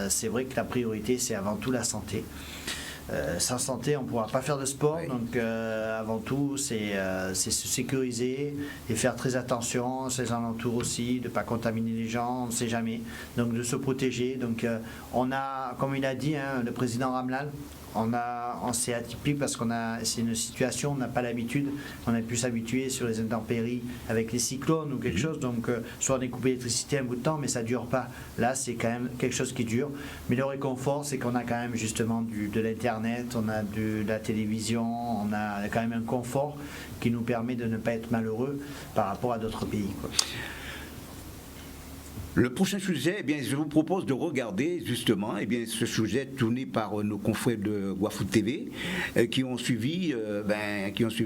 c'est vrai que la priorité, c'est avant tout la santé. Sans santé, on ne pourra pas faire de sport. Oui. Donc, avant tout, c'est se sécuriser et faire très attention à ses alentours aussi, de ne pas contaminer les gens, on ne sait jamais. Donc, de se protéger. Donc, on a, comme il a dit, le président Ramlal, c'est atypique parce c'est une situation, on n'a pas l'habitude, on a pu s'habituer sur les intempéries avec les cyclones ou quelque chose, donc soit on est coupé d'électricité un bout de temps, mais ça ne dure pas. Là, c'est quand même quelque chose qui dure. Mais le réconfort, c'est qu'on a quand même justement de l'internet, on a de la télévision, on a quand même un confort qui nous permet de ne pas être malheureux par rapport à d'autres pays, quoi. Le prochain sujet, je vous propose de regarder justement ce sujet tourné par nos confrères de Guafoot TV qui ont suivi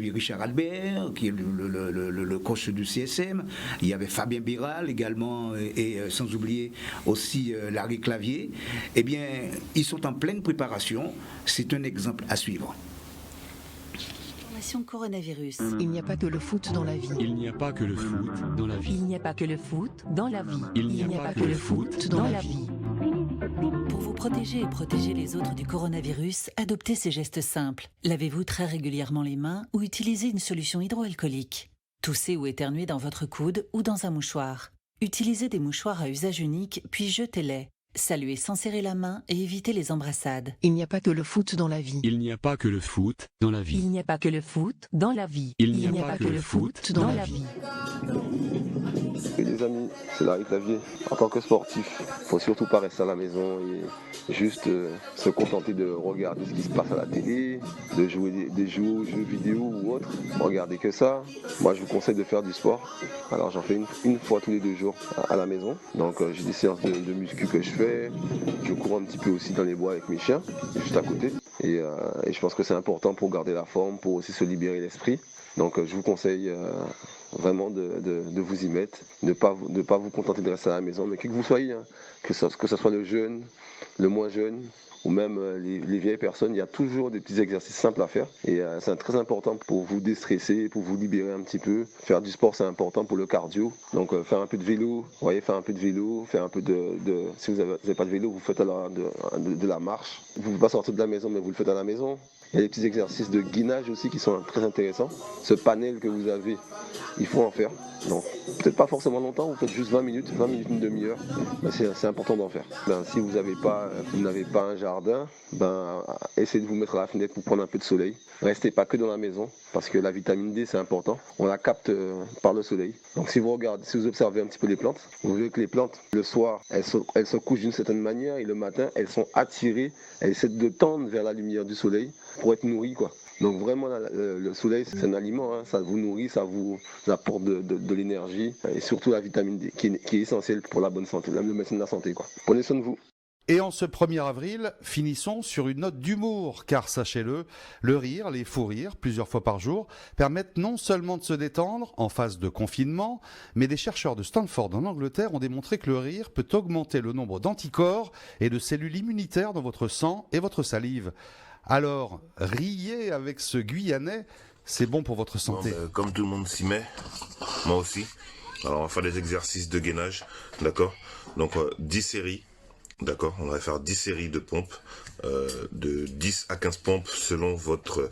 Richard Albert, qui est le coach du CSM. Il y avait Fabien Béral également et sans oublier aussi Larry Clavier. Ils sont en pleine préparation. C'est un exemple à suivre. Coronavirus. Il n'y a pas que le foot dans la vie. Il n'y a pas que le foot dans la vie. Il n'y a pas que le foot dans la vie. Il n'y a pas que le foot dans la vie. Pour vous protéger et protéger les autres du coronavirus, adoptez ces gestes simples. Lavez-vous très régulièrement les mains ou utilisez une solution hydroalcoolique. Toussez ou éternuez dans votre coude ou dans un mouchoir. Utilisez des mouchoirs à usage unique, puis jetez-les. Saluez sans serrer la main et évitez les embrassades. Il n'y a pas que le foot dans la vie. Il n'y a pas que le foot dans la vie. Il n'y a pas que le foot dans la vie. Il n'y a pas que le foot dans la vie. Et les amis, c'est Larry Clavier. En tant que sportif, il ne faut surtout pas rester à la maison et juste se contenter de regarder ce qui se passe à la télé, de jouer aux jeux vidéo ou autre. Regardez que ça. Moi, je vous conseille de faire du sport. Alors, j'en fais une fois tous les 2 jours à la maison. Donc, j'ai des séances de muscu que je fais. Je cours un petit peu aussi dans les bois avec mes chiens, juste à côté. Et je pense que c'est important pour garder la forme, pour aussi se libérer l'esprit. Donc je vous conseille vraiment de vous y mettre, de pas vous contenter de rester à la maison, mais qui que vous soyez, que ce soit le jeune, le moins jeune, ou même les vieilles personnes, il y a toujours des petits exercices simples à faire. Et c'est très important pour vous déstresser, pour vous libérer un petit peu. Faire du sport, c'est important pour le cardio. Donc faire un peu de vélo, faire un peu de si vous n'avez pas de vélo, vous faites de la marche. Vous ne pouvez pas sortir de la maison, mais vous le faites à la maison. Il y a des petits exercices de gainage aussi qui sont très intéressants. Ce panel que vous avez, il faut en faire. Donc, peut-être pas forcément longtemps, vous faites juste 20 minutes, une demi-heure. Mais c'est important d'en faire. Si vous n'avez pas un jardin, essayez de vous mettre à la fenêtre pour prendre un peu de soleil. Restez pas que dans la maison, parce que la vitamine D, c'est important. On la capte par le soleil. Donc si vous observez un petit peu les plantes, vous verrez que les plantes, le soir, elles se couchent d'une certaine manière, et le matin, elles sont attirées, elles essaient de tendre vers la lumière du soleil pour être nourries, quoi. Donc vraiment, le soleil, c'est un aliment, ça vous nourrit, ça vous apporte de l'énergie, et surtout la vitamine D, qui est essentielle pour la bonne santé, même le médecin de la santé, quoi. Prenez soin de vous. Et en ce 1er avril, finissons sur une note d'humour, car sachez-le, le rire, les fous rires, plusieurs fois par jour, permettent non seulement de se détendre en phase de confinement, mais des chercheurs de Stanford en Angleterre ont démontré que le rire peut augmenter le nombre d'anticorps et de cellules immunitaires dans votre sang et votre salive. Alors, riez avec ce Guyanais, c'est bon pour votre santé. Comme tout le monde s'y met, moi aussi. Alors on va faire des exercices de gainage, d'accord. Donc 10 séries, d'accord. On va faire 10 séries de pompes, de 10 à 15 pompes selon votre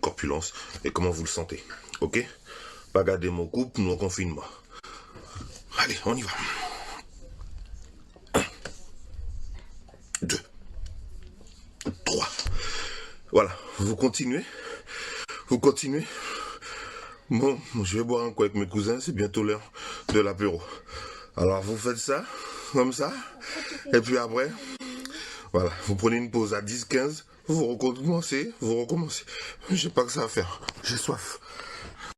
corpulence et comment vous le sentez, ok. Pas garder mon couple, mon confinement. Allez, on y va. 1, 2, 3. Voilà, vous continuez. Bon, je vais boire un coup avec mes cousins, c'est bientôt l'heure de l'apéro. Alors vous faites ça, comme ça, et puis après, voilà, vous prenez une pause à 10-15, vous recommencez. Je sais pas que ça à faire, j'ai soif.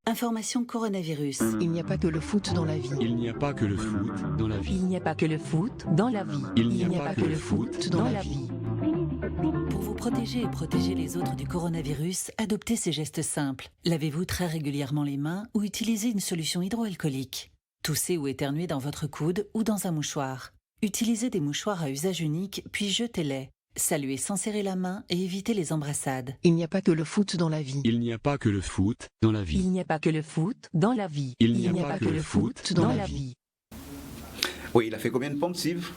Information coronavirus. Il n'y a pas que le foot dans la vie. Il n'y a pas que le foot dans la vie. Il n'y a pas que le foot dans la vie. Il n'y a pas que le foot dans la vie. Pour vous protéger et protéger les autres du coronavirus, adoptez ces gestes simples. Lavez-vous très régulièrement les mains ou utilisez une solution hydroalcoolique. Toussez ou éternuez dans votre coude ou dans un mouchoir. Utilisez des mouchoirs à usage unique, puis jetez-les. Saluez sans serrer la main et évitez les embrassades. Il n'y a pas que le foot dans la vie. Il n'y a pas que le foot dans la vie. Il n'y a pas que le foot dans la vie. Il n'y a pas que le foot dans la vie. Oui, il a fait combien de pompes, Steve?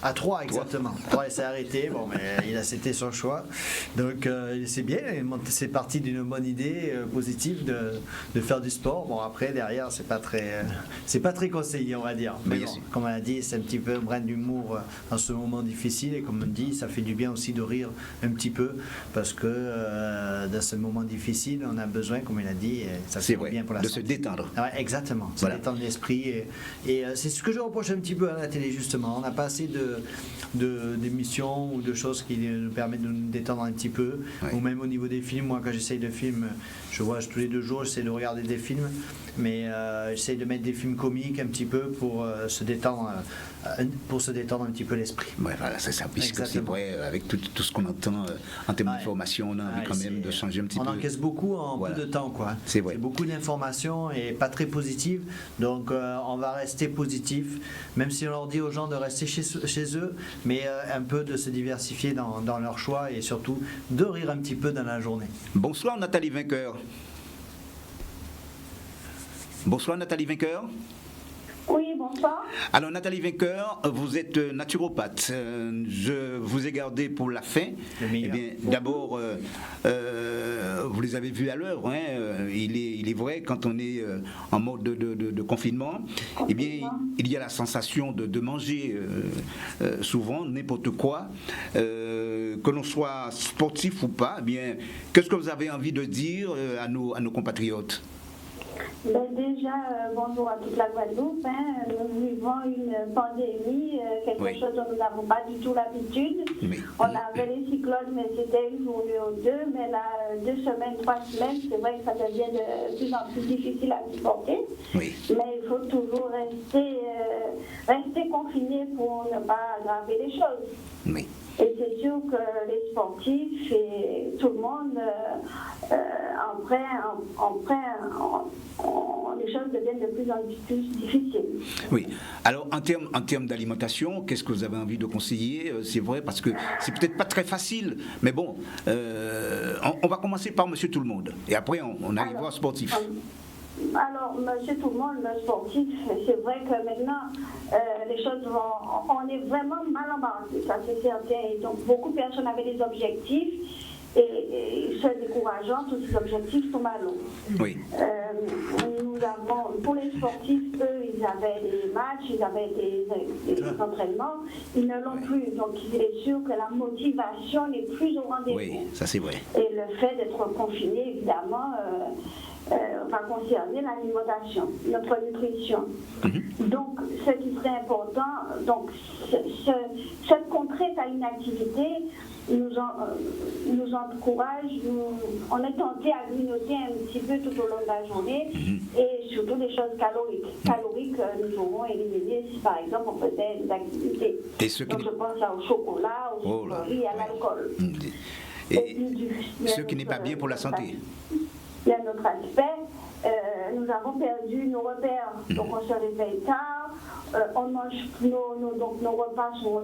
À 3 exactement. 3 il s'est arrêté, bon mais c'était son choix. Donc c'est bien, c'est parti d'une bonne idée positive de faire du sport. Bon après derrière c'est pas très conseillé on va dire. Mais bon, comme on a dit, c'est un petit peu un brin d'humour en ce moment difficile et comme on dit, ça fait du bien aussi de rire un petit peu parce que dans ce moment difficile, on a besoin, comme il a dit, ça fait du bien pour la santé. Se détendre. Ouais, exactement, se détendre l'esprit et c'est ce que je reproche un petit peu à la télé justement. On n'a pas assez d'émissions ou de choses qui nous permettent de nous détendre un petit peu, ou même au niveau des films. Moi quand j'essaye de films, je vois tous les 2 jours, j'essaie de regarder des films, mais j'essaie de mettre des films comiques un petit peu pour se détendre un petit peu l'esprit. Ouais, voilà, c'est ça, puisque c'est vrai, avec tout ce qu'on entend en termes d'informations, on a envie quand même de changer un petit peu. On encaisse beaucoup en peu de temps, quoi. C'est vrai. C'est beaucoup d'informations et pas très positives, donc on va rester positif, même si on leur dit aux gens de rester chez eux, mais un peu de se diversifier dans leur choix et surtout de rire un petit peu dans la journée. Bonsoir Nathalie Vainqueur. Bonsoir Nathalie Vainqueur. Oui, bonsoir. Alors Nathalie Vainqueur, vous êtes naturopathe. Je vous ai gardé pour la fin. Eh bien, d'abord, vous les avez vus à l'heure. Hein. Il est vrai, quand on est en mode de confinement, eh bien, il y a la sensation de manger souvent n'importe quoi, que l'on soit sportif ou pas. Eh bien, qu'est-ce que vous avez envie de dire à nos compatriotes? Déjà, bonjour à toute la Guadeloupe. Nous vivons une pandémie, quelque chose dont nous n'avons pas du tout l'habitude. On avait les cyclones, mais c'était une journée ou 2. Mais là, 2 semaines, 3 semaines, c'est vrai que ça devient de plus en plus difficile à supporter. Mais il faut toujours rester confiné pour ne pas aggraver les choses. Et c'est sûr que les sportifs et tout le monde, les choses deviennent de plus en plus difficiles. Oui. Alors, en termes d'alimentation, qu'est-ce que vous avez envie de conseiller? C'est vrai, parce que c'est peut-être pas très facile, mais bon, on va commencer par Monsieur Tout le Monde, et après on arrivera au sportif. Alors, Monsieur Tout le Monde, le sportif, c'est vrai que maintenant, les choses on est vraiment mal embarqué, ça c'est certain. Et donc, beaucoup de personnes avaient des objectifs et se décourageant, tous ces objectifs sont mal hauts. Oui. Nous avons, pour les sportifs, eux, ils avaient des matchs, ils avaient des entraînements, ils ne l'ont plus. Donc, il est sûr que la motivation n'est plus au rendez-vous. Oui, ça c'est vrai. Et le fait d'être confiné, évidemment, va concerner l'alimentation, notre nutrition. Donc, ce qui serait important, donc, cette contrainte à une activité nous encourage, on est tenté à grignoter un petit peu tout au long de la journée et surtout des choses caloriques. Caloriques, nous aurons éliminé si par exemple on faisait des activités. Donc je pense au chocolat, aux sucreries et à l'alcool. Et ce qui n'est pas bien pour la santé. Il y a notre aspect, nous avons perdu nos repères, donc on se réveille tard, on mange, nos repas sont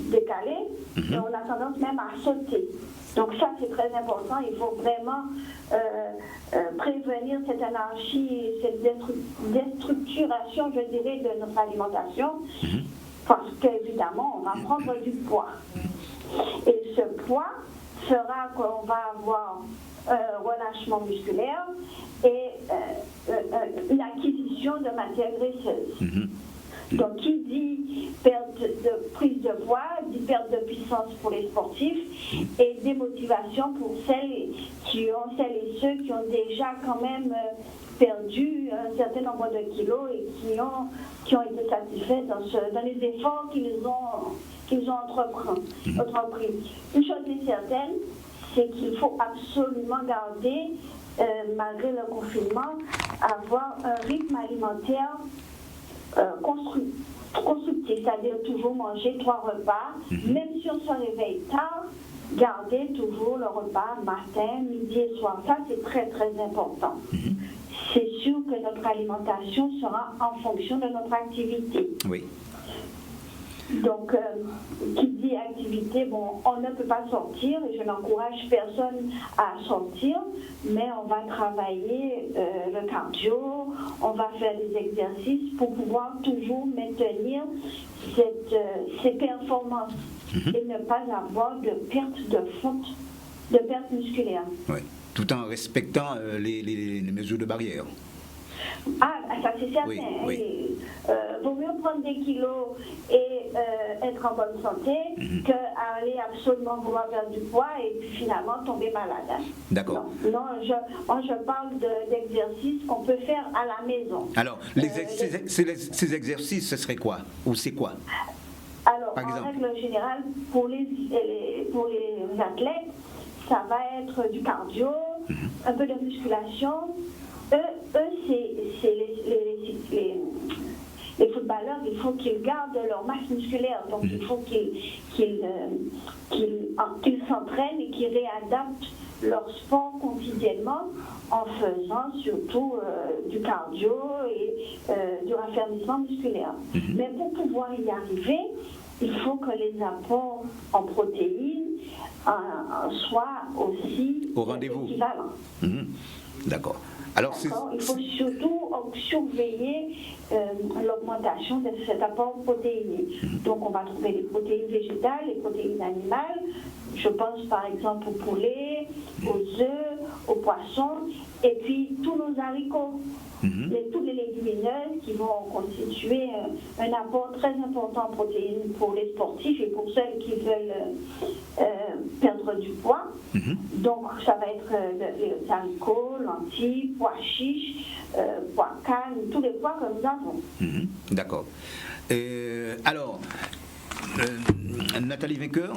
décalés, et on a tendance même à sauter. Donc ça, c'est très important. Il faut vraiment prévenir cette anarchie, cette déstructuration, je dirais, de notre alimentation, parce qu'évidemment, on va prendre du poids. Et ce poids fera qu'on va avoir un relâchement musculaire et une acquisition de matière graisseuse. Donc, qui dit prise de poids, dit perte de puissance pour les sportifs et démotivation pour celles et ceux qui ont déjà quand même perdu un certain nombre de kilos et qui ont été satisfaits dans les efforts qu'ils ont entrepris. Une chose est certaine, c'est qu'il faut absolument garder, malgré le confinement, avoir un rythme alimentaire constructif, c'est-à-dire toujours manger 3 repas, même si on se réveille tard, garder toujours le repas matin, midi et soir. Ça, c'est très, très important. C'est sûr que notre alimentation sera en fonction de notre activité. Oui. Donc, qui dit activité, on ne peut pas sortir et je n'encourage personne à sortir, mais on va travailler le cardio, on va faire des exercices pour pouvoir toujours maintenir ces performances et ne pas avoir de perte musculaire. Oui, tout en respectant les mesures de barrière. Ah, ça c'est certain. Oui. Vaut mieux prendre des kilos et être en bonne santé qu'aller absolument vouloir perdre du poids et puis finalement tomber malade. D'accord. Non, je parle d'exercices qu'on peut faire à la maison. Alors, ces exercices, ce serait quoi? Ou c'est quoi? Alors, en règle générale, pour les athlètes, ça va être du cardio, un peu de musculation. Les footballeurs, il faut qu'ils gardent leur masse musculaire. Donc, il faut qu'ils s'entraînent et qu'ils réadaptent leur sport quotidiennement en faisant surtout du cardio et du raffermissement musculaire. Mais pour pouvoir y arriver, il faut que les apports en protéines soient aussi au rendez-vous. Équivalents. D'accord. Alors, il faut surtout surveiller l'augmentation de cet apport protéiné. Donc, on va trouver les protéines végétales, les protéines animales. Je pense par exemple au poulet, aux œufs, aux poissons, et puis tous nos haricots, toutes les légumineuses qui vont constituer un apport très important en protéines pour les sportifs et pour celles qui veulent perdre du poids. Donc, ça va être les haricots, lentilles, pois chiches, pois cannes, tous les pois que nous avons. D'accord. Alors, Nathalie Vainqueur,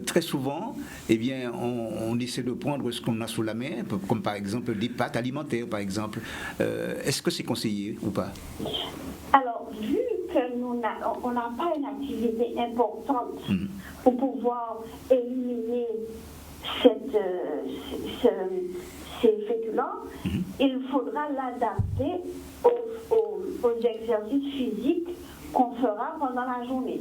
très souvent, on essaie de prendre ce qu'on a sous la main, comme par exemple des pâtes alimentaires, par exemple. Est-ce que c'est conseillé ou pas? Alors, vu que on n'a pas une activité importante pour pouvoir éliminer ces féculents, il faudra l'adapter aux exercices physiques qu'on fera pendant la journée.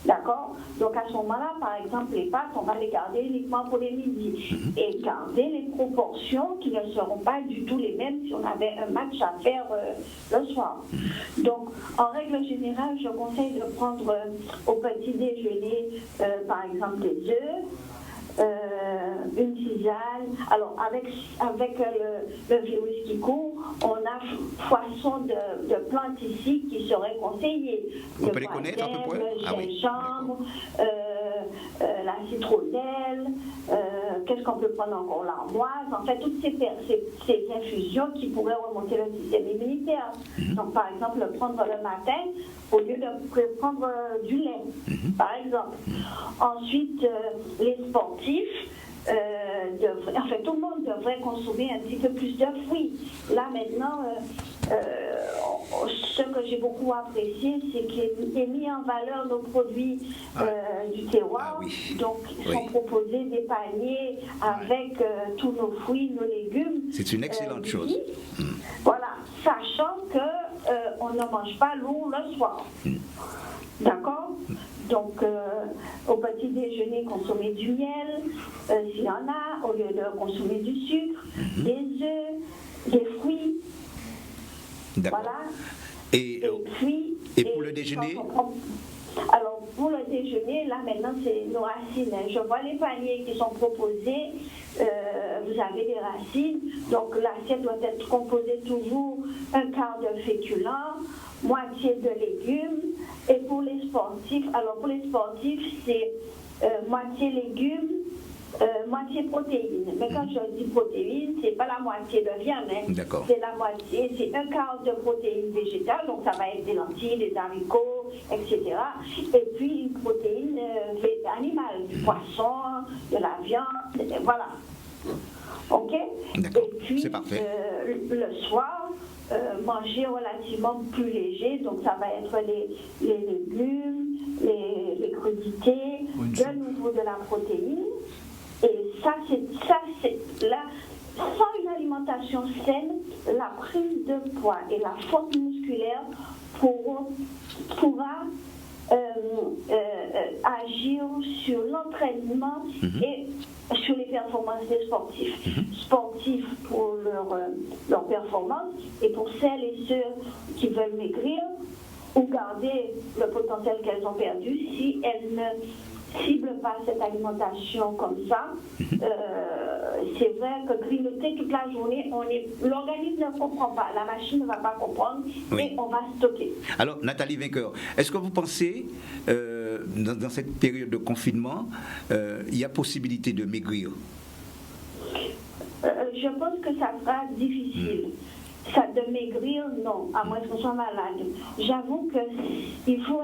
D'accord? Donc à ce moment-là, par exemple, les pâtes, on va les garder uniquement pour les midis et garder les proportions qui ne seront pas du tout les mêmes si on avait un match à faire le soir. Donc, en règle générale, je conseille de prendre au petit déjeuner, par exemple, des œufs, une tisane. Alors, avec le virus qui court, on a foison de plantes ici qui seraient conseillées. On peut les connaître à peu près? Le gingembre, la citronnelle, qu'est-ce qu'on peut prendre encore? L'armoise, en fait, toutes ces infusions qui pourraient remonter le système immunitaire. Donc, par exemple, le prendre le matin au lieu de prendre du lait, par exemple. Ensuite, les sportifs, tout le monde devrait consommer un petit peu plus de fruits. Là, maintenant, ce que j'ai beaucoup apprécié, c'est qu'il est mis en valeur nos produits du terroir. Donc, ils sont proposés des paniers avec tous nos fruits, nos légumes. C'est une excellente chose. Voilà, sachant qu'on ne mange pas lourd le soir. D'accord? Donc, au petit déjeuner, consommer du miel, s'il y en a, au lieu de consommer du sucre, des œufs, des fruits. D'accord. Voilà. Et pour le déjeuner? Alors, pour le déjeuner, là maintenant, c'est nos racines. Je vois les paniers qui sont proposés. Vous avez des racines. Donc, l'assiette doit être composée toujours un quart de féculents, moitié de légumes. Et pour les sportifs, c'est moitié légumes, moitié protéines. Mais quand je dis protéines, c'est pas la moitié de viande, c'est la moitié, c'est un quart de protéines végétales, donc ça va être des lentilles, des haricots, etc. Et puis une protéine animale, du poisson, de la viande, voilà. Ok? Et puis c'est parfait. le soir, manger relativement plus léger, donc ça va être les légumes, les crudités, de nouveau de la protéine. Et ça, c'est là, sans une alimentation saine, la prise de poids et la force musculaire pourra agir sur l'entraînement et sur les performances des sportifs. Sportifs pour leur performance et pour celles et ceux qui veulent maigrir ou garder le potentiel qu'elles ont perdu si elles ne ciblent pas cette alimentation comme ça. C'est vrai que grignoter toute la journée, l'organisme ne comprend pas, la machine ne va pas comprendre et on va stocker. Alors, Nathalie Vainqueur, est-ce que vous pensez, dans cette période de confinement, il y a possibilité de maigrir? Je pense que ça sera difficile. Ça, de maigrir, non, à moins qu'on soit malade. J'avoue qu'il faut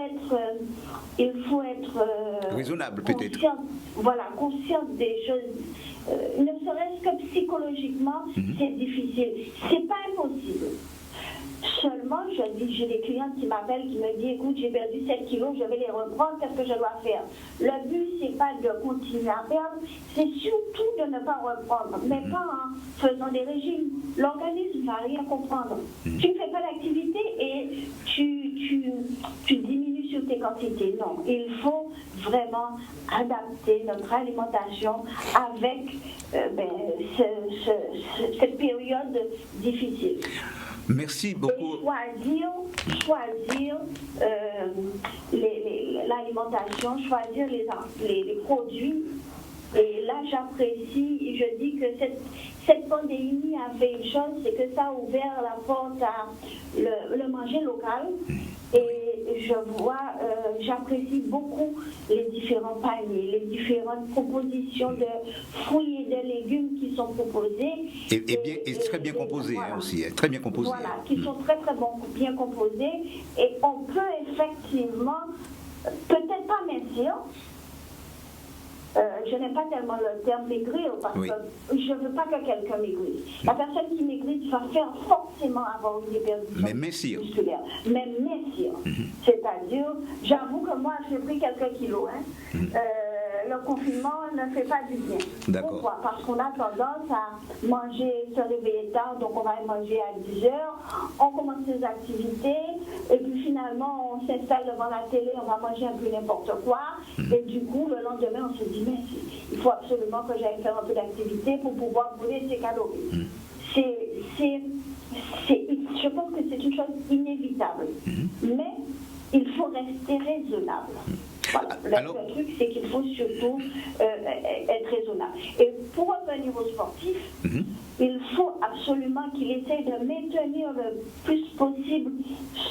être raisonnable, peut-être. Voilà, consciente des choses. Ne serait-ce que psychologiquement, c'est difficile. C'est pas impossible. Seulement, j'ai des clients qui m'appellent, qui me disent, écoute, j'ai perdu 7 kilos, je vais les reprendre, qu'est-ce que je dois faire? Le but, c'est pas de continuer à perdre, c'est surtout de ne pas reprendre, mais pas en faisant des régimes. L'organisme ne va rien comprendre. Tu ne fais pas d'activité et tu diminues sur tes quantités. Non, il faut vraiment adapter notre alimentation avec cette période difficile. Merci beaucoup. Et choisir l'alimentation, choisir les produits. Et là, j'apprécie, je dis que cette pandémie a fait une chose, c'est que ça a ouvert la porte à le manger local. Et j'apprécie beaucoup les différents paniers, les différentes propositions de fruits et de légumes qui sont proposés. Et très bien composés aussi, très bien composés. Voilà, qui sont très très bien composés. Et on peut effectivement, peut-être pas mincir. Je n'aime pas tellement le terme maigrir parce que je ne veux pas que quelqu'un maigrisse. La personne qui maigrit va faire forcément avoir une déperdition musculaire. Même mincir. C'est-à-dire, j'avoue que moi, j'ai pris quelques kilos. Le confinement ne fait pas du bien. D'accord. Pourquoi? Parce qu'on a tendance à se réveiller tard, donc on va manger à 10h, on commence ses activités, et puis finalement on s'installe devant la télé, on va manger un peu n'importe quoi, et du coup le lendemain on se dit, mais il faut absolument que j'aille faire un peu d'activité pour pouvoir brûler ces calories. Je pense que c'est une chose inévitable, mais il faut rester raisonnable. Voilà. Le truc, c'est qu'il faut surtout être raisonnable. Et pour revenir aux sportifs, il faut absolument qu'il essaye de maintenir le plus possible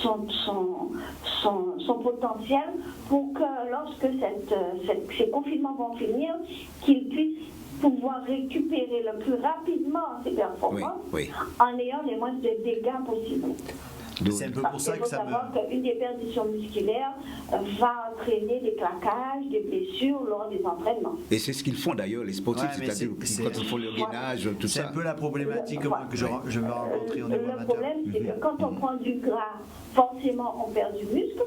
son potentiel pour que lorsque ces confinements vont finir, qu'il puisse pouvoir récupérer le plus rapidement ses performances en ayant les moins de dégâts possibles. C'est un peu pour ça que ça savoir qu'une déperdition musculaire va entraîner des claquages, des blessures lors des entraînements. Et c'est ce qu'ils font d'ailleurs, les sportifs, c'est-à-dire quand ils font le gainage, tout ça. C'est un peu la problématique que je veux rencontrer au niveau amateur. Le problème, c'est que quand on prend du gras, forcément, on perd du muscle.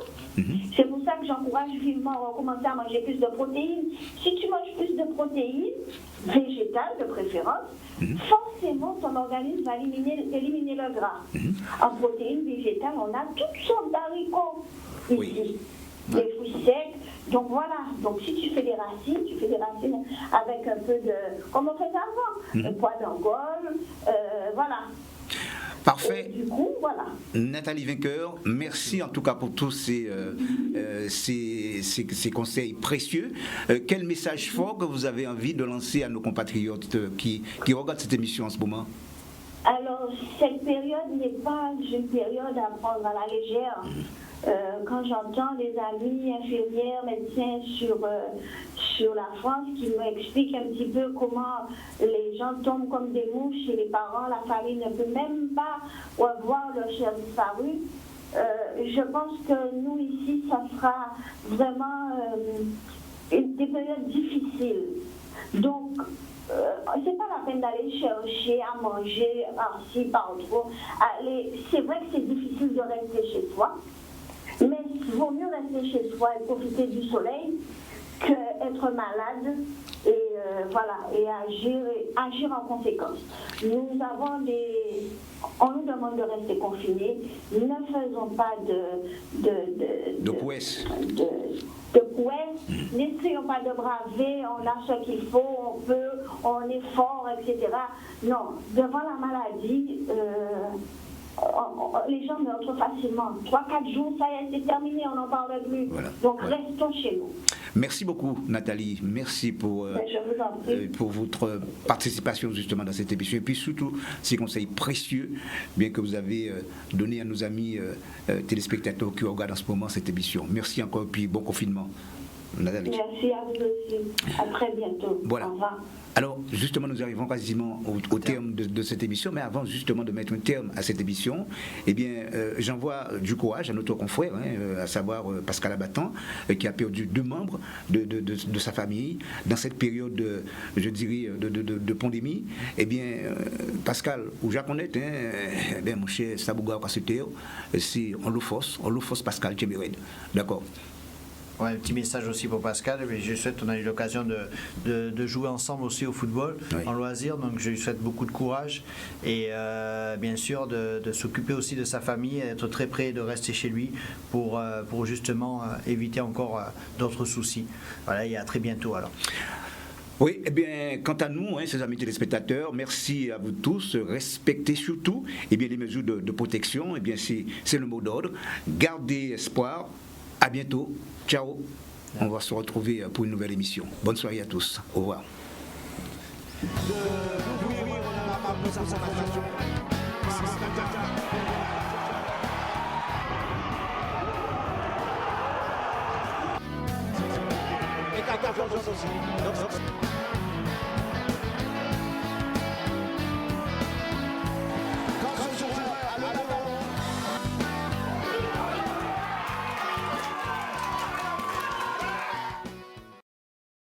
C'est pour ça que j'encourage vivement à recommencer à manger plus de protéines. Si tu manges plus de protéines, végétales de préférence, forcément, ton organisme va éliminer le gras. En protéines végétales, on a toutes sortes d'haricots ici. des fruits secs. Donc voilà, donc si tu fais des racines avec un peu de, comme on faisait avant, un poids d'angole, voilà. Parfait. Et du coup, voilà. Nathalie Vainqueur, merci en tout cas pour tous ces conseils précieux. Quel message fort que vous avez envie de lancer à nos compatriotes qui regardent cette émission en ce moment? Alors, cette période n'est pas une période à prendre à la légère. Quand j'entends des amis infirmières, médecins sur la France qui m'expliquent un petit peu comment les gens tombent comme des mouches et les parents, la famille ne peut même pas voir leur cher disparu, je pense que nous ici, ça sera vraiment des périodes difficiles. Donc, c'est pas la peine d'aller chercher à manger par-ci, par-trop. C'est vrai que c'est difficile de rester chez soi. Mais il vaut mieux rester chez soi et profiter du soleil qu'être malade et agir en conséquence. On nous demande de rester confinés. Ne faisons pas de prouesse. N'essayons pas de braver, on a ce qu'il faut, on est fort, etc. Non, devant la maladie, les gens meurent trop facilement. 3-4 jours, ça y est, c'est terminé, on n'en parle plus. Voilà. Donc restons chez nous. Merci beaucoup Nathalie, merci pour votre participation justement dans cette émission et puis surtout ces conseils précieux bien que vous avez donné à nos amis téléspectateurs qui regardent en ce moment cette émission. Merci encore et puis bon confinement Nathalie. Merci à vous aussi, à très bientôt. Voilà. Au revoir. Alors, justement, nous arrivons quasiment au terme de cette émission, mais avant justement de mettre un terme à cette émission, eh bien, j'envoie du courage à notre confrère, à savoir Pascal Abattant, qui a perdu 2 membres de sa famille dans cette période, je dirais, de pandémie. Eh bien, Pascal, ou Japonais, mon cher Sabouga Kasseteo, c'est on le force Pascal Tchemered. D'accord. Ouais, un petit message aussi pour Pascal. Je souhaite, on a eu l'occasion de jouer ensemble aussi au football, en loisir, donc je lui souhaite beaucoup de courage et bien sûr de s'occuper aussi de sa famille, être très près, de rester chez lui pour justement éviter encore d'autres soucis. Voilà, et à très bientôt alors. Oui, eh bien, quant à nous, ces amis téléspectateurs, merci à vous tous. Respectez surtout les mesures de protection. Eh bien, c'est le mot d'ordre. Gardez espoir. À bientôt. Ciao. On va se retrouver pour une nouvelle émission. Bonne soirée à tous. Au revoir. Et